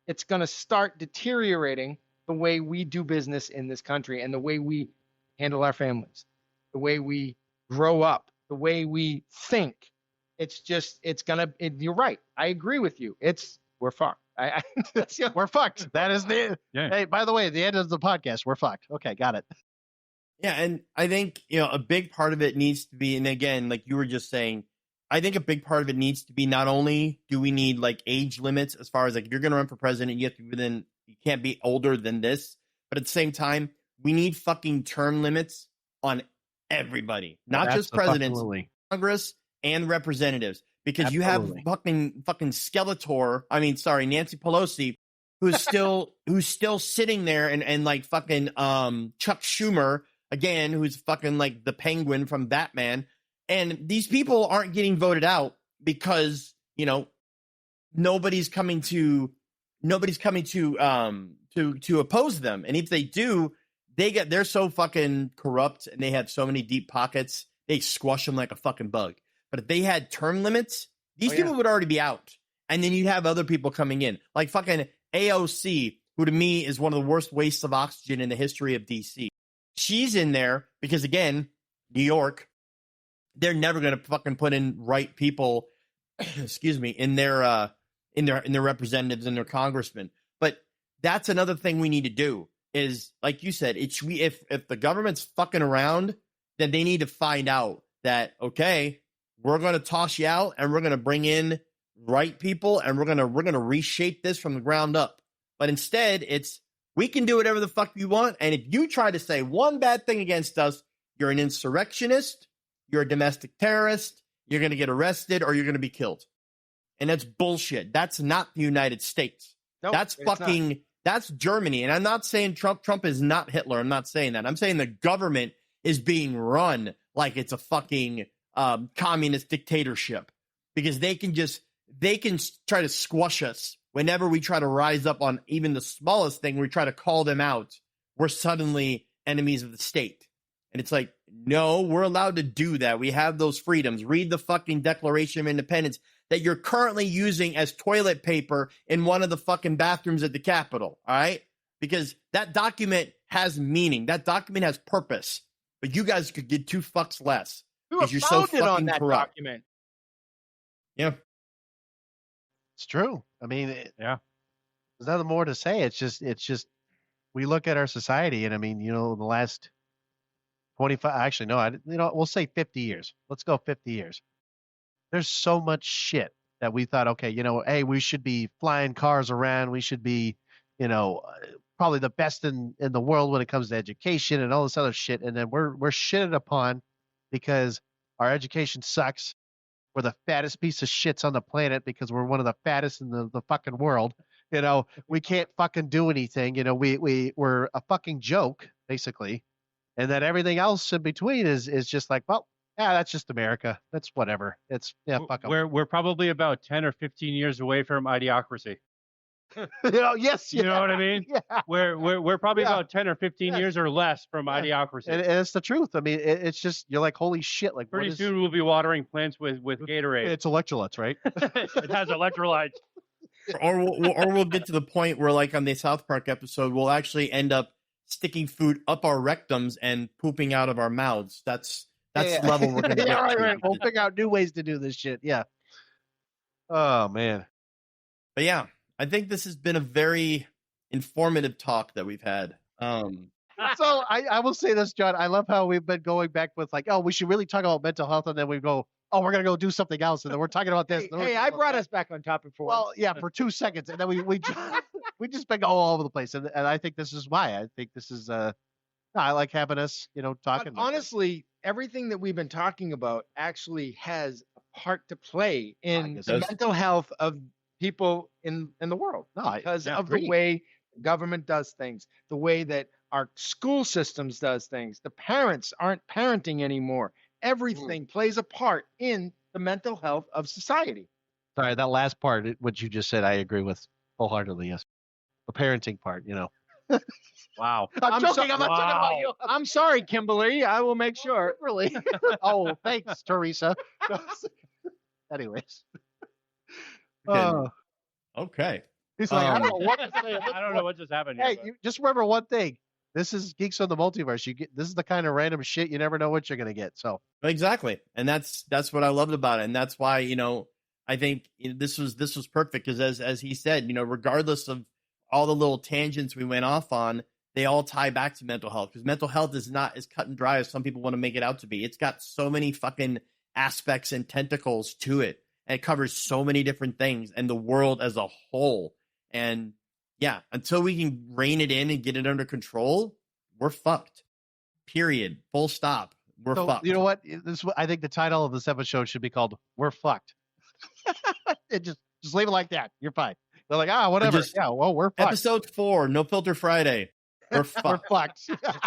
it's going to start deteriorating the way we do business in this country and the way we handle our families, the way we grow up, the way we think. You're right. I agree with you. We're fucked. We're fucked. That is the. Yeah. Hey, by the way, the end of the podcast. We're fucked. Okay, got it. Yeah, and I think, a big part of it needs to be, and again, like you were just saying, I think a big part of it needs to be not only do we need like age limits as far as like if you're going to run for president, you have to be you can't be older than this, but at the same time, we need fucking term limits on everybody, not just presidents, Congress and representatives, because you have fucking Skeletor. Nancy Pelosi, who's still sitting there and like fucking Chuck Schumer again, who's fucking like the Penguin from Batman, and these people aren't getting voted out because nobody's coming to oppose them, and if they do, they're so fucking corrupt and they have so many deep pockets, they squash them like a fucking bug. But if they had term limits, these people would already be out, and then you'd have other people coming in, like fucking AOC, who to me is one of the worst wastes of oxygen in the history of DC. She's in there because, again, New York, they're never going to fucking put in right people, excuse me, in their representatives and their congressmen. But that's another thing we need to do is, like you said, if the government's fucking around, then they need to find out that, okay, we're going to toss you out and we're going to bring in right people and we're going to reshape this from the ground up. But instead, we can do whatever the fuck you want. And if you try to say one bad thing against us, you're an insurrectionist, you're a domestic terrorist, you're going to get arrested, or you're going to be killed. And that's bullshit. That's not the United States. Nope, that's Germany. And I'm not saying Trump is not Hitler. I'm not saying that. I'm saying the government is being run like it's a fucking communist dictatorship, because they can try to squash us whenever we try to rise up on even the smallest thing. We try to call them out, we're suddenly enemies of the state. And it's like, no, we're allowed to do that. We have those freedoms. Read the fucking Declaration of Independence that you're currently using as toilet paper in one of the fucking bathrooms at the Capitol. All right? Because that document has meaning. That document has purpose. But you guys could get 2 fucks less. Because you're so fucking on that corrupt. Document. Yeah. It's true. I mean, there's nothing more to say. It's just, we look at our society, and I mean, the last 25, actually, no, we'll say 50 years. Let's go 50 years. There's so much shit that we thought, okay, hey, we should be flying cars around. We should be, probably the best in the world when it comes to education and all this other shit. And then we're shitted upon because our education sucks. We're the fattest piece of shits on the planet because we're one of the fattest in the fucking world. We can't fucking do anything. We're a fucking joke, basically. And then everything else in between is just like, well, yeah, that's just America. That's whatever. It's fuck 'em. We're probably about 10 or 15 years away from idiocracy. Yes, you know what I mean? Yeah. We're probably about 10 or 15 years or less from idiocracy. And it's the truth. I mean, it's just, you're like, holy shit. Like, pretty soon we'll be watering plants with Gatorade. It's electrolytes, right? It has electrolytes. Or we'll get to the point where, like on the South Park episode, we'll actually end up sticking food up our rectums and pooping out of our mouths. That's the level we're going to get to. Right. We'll figure out new ways to do this shit. Yeah. Oh, man. But yeah, I think this has been a very informative talk that we've had. So I will say this, John. I love how we've been going back with like, oh, we should really talk about mental health, and then we go, oh, we're gonna go do something else, and then we're talking about this. Hey, I brought us back on topic for well, yeah, for 2 seconds, and then we just been all over the place, and I think this is why. I think this is I like having us, talking. But honestly, everything that we've been talking about actually has a part to play in the mental health of people in the world. No, because of the way government does things, the way that our school systems does things. The parents aren't parenting anymore. Everything plays a part in the mental health of society. Sorry, that last part, what you just said, I agree with wholeheartedly. Yes, the parenting part, Wow. I'm joking. I'm not talking about you. I'm sorry, Kimberly. I will make sure. Really? Oh, thanks, Teresa. Anyways. Okay. He's like, I don't know what to say. I don't know what just happened. Hey, just remember one thing. This is Geeks on the Multiverse. This is the kind of random shit you never know what you're gonna get. So Exactly. And that's what I loved about it. And that's why, I think this was perfect because as he said, regardless of all the little tangents we went off on, they all tie back to mental health because mental health is not as cut and dry as some people want to make it out to be. It's got so many fucking aspects and tentacles to it. And it covers so many different things and the world as a whole. And yeah, until we can rein it in and get it under control, we're fucked. Period. Full stop. We're fucked. You know what? I think the title of this episode should be called "We're Fucked." just leave it like that. You're fine. They're like, whatever. Yeah, well, we're fucked. Episode 4, No Filter Friday. We're fucked. We're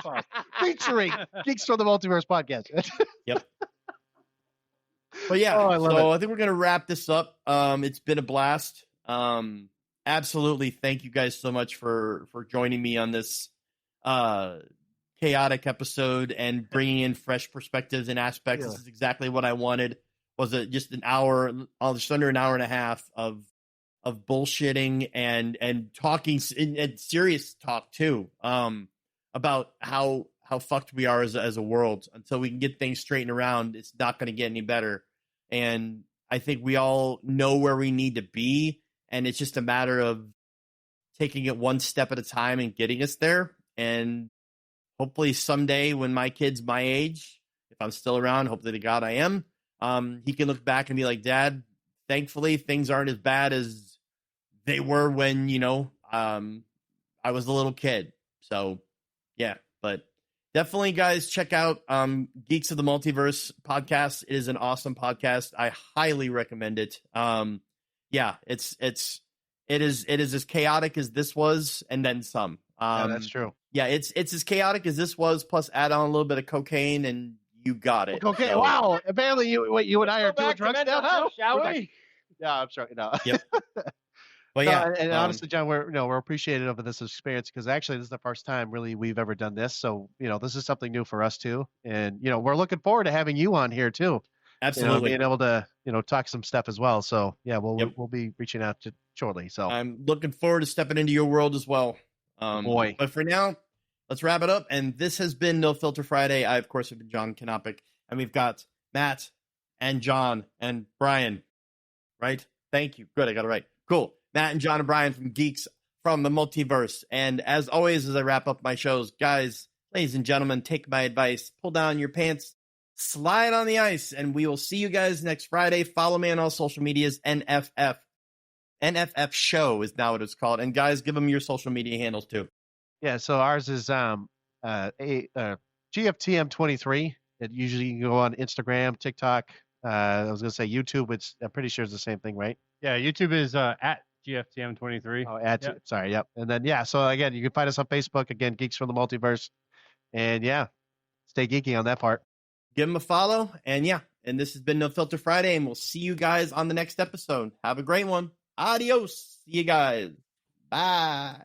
fucked. Featuring Geeks from the Multiverse podcast. Yep. But yeah, I think we're gonna wrap this up. It's been a blast. Absolutely, thank you guys so much for joining me on this chaotic episode and bringing in fresh perspectives and aspects. Yeah. This is exactly what I wanted. Was it just an hour, just under an hour and a half of bullshitting and talking and serious talk too, about how fucked we are as a world. Until we can get things straightened around, it's not going to get any better. And I think we all know where we need to be, and it's just a matter of taking it one step at a time and getting us there. And hopefully someday when my kid's my age, if I'm still around, hopefully to God I am, he can look back and be like, Dad, thankfully things aren't as bad as they were when, I was a little kid. So yeah, but definitely guys, check out Geeks of the Multiverse podcast. It is an awesome podcast. I highly recommend it. Yeah, it is as chaotic as this was and then some. Yeah, that's true. Yeah, it's as chaotic as this was, plus add on a little bit of cocaine and you got it. Okay, So, wow. Apparently you and I are doing drugs now, shall we? Yeah, I'm sorry. No. Yep. But yeah, and honestly, John, we're appreciative of this experience because actually this is the first time really we've ever done this. So, this is something new for us too. And, we're looking forward to having you on here too. absolutely. Being able to, talk some stuff as well. So yeah, we'll be reaching out to shortly. So I'm looking forward to stepping into your world as well. Boy. But for now, let's wrap it up. And this has been No Filter Friday. I, of course, have been John Knopick. And we've got Matt and John and Brian, right? Thank you. Good, I got it right. Cool. Matt and John and Brian from Geeks from the Multiverse. And as always, as I wrap up my shows, guys, ladies and gentlemen, take my advice. Pull down your pants, slide on the ice, and we will see you guys next Friday. Follow me on all social medias, NFF. NFF Show is now what it's called. And guys, give them your social media handles too. yeah, so ours is GFTM23. It usually you can go on Instagram, TikTok. I was gonna say YouTube. I'm pretty sure it's the same thing, right? Yeah, YouTube is at GFTM23. Oh, sorry, yep. And then so again, you can find us on Facebook. Again, Geeks from the Multiverse. And yeah, stay geeky on that part. Give them a follow. And yeah, and this has been No Filter Friday, and we'll see you guys on the next episode. Have a great one. Adios. See you guys. Bye.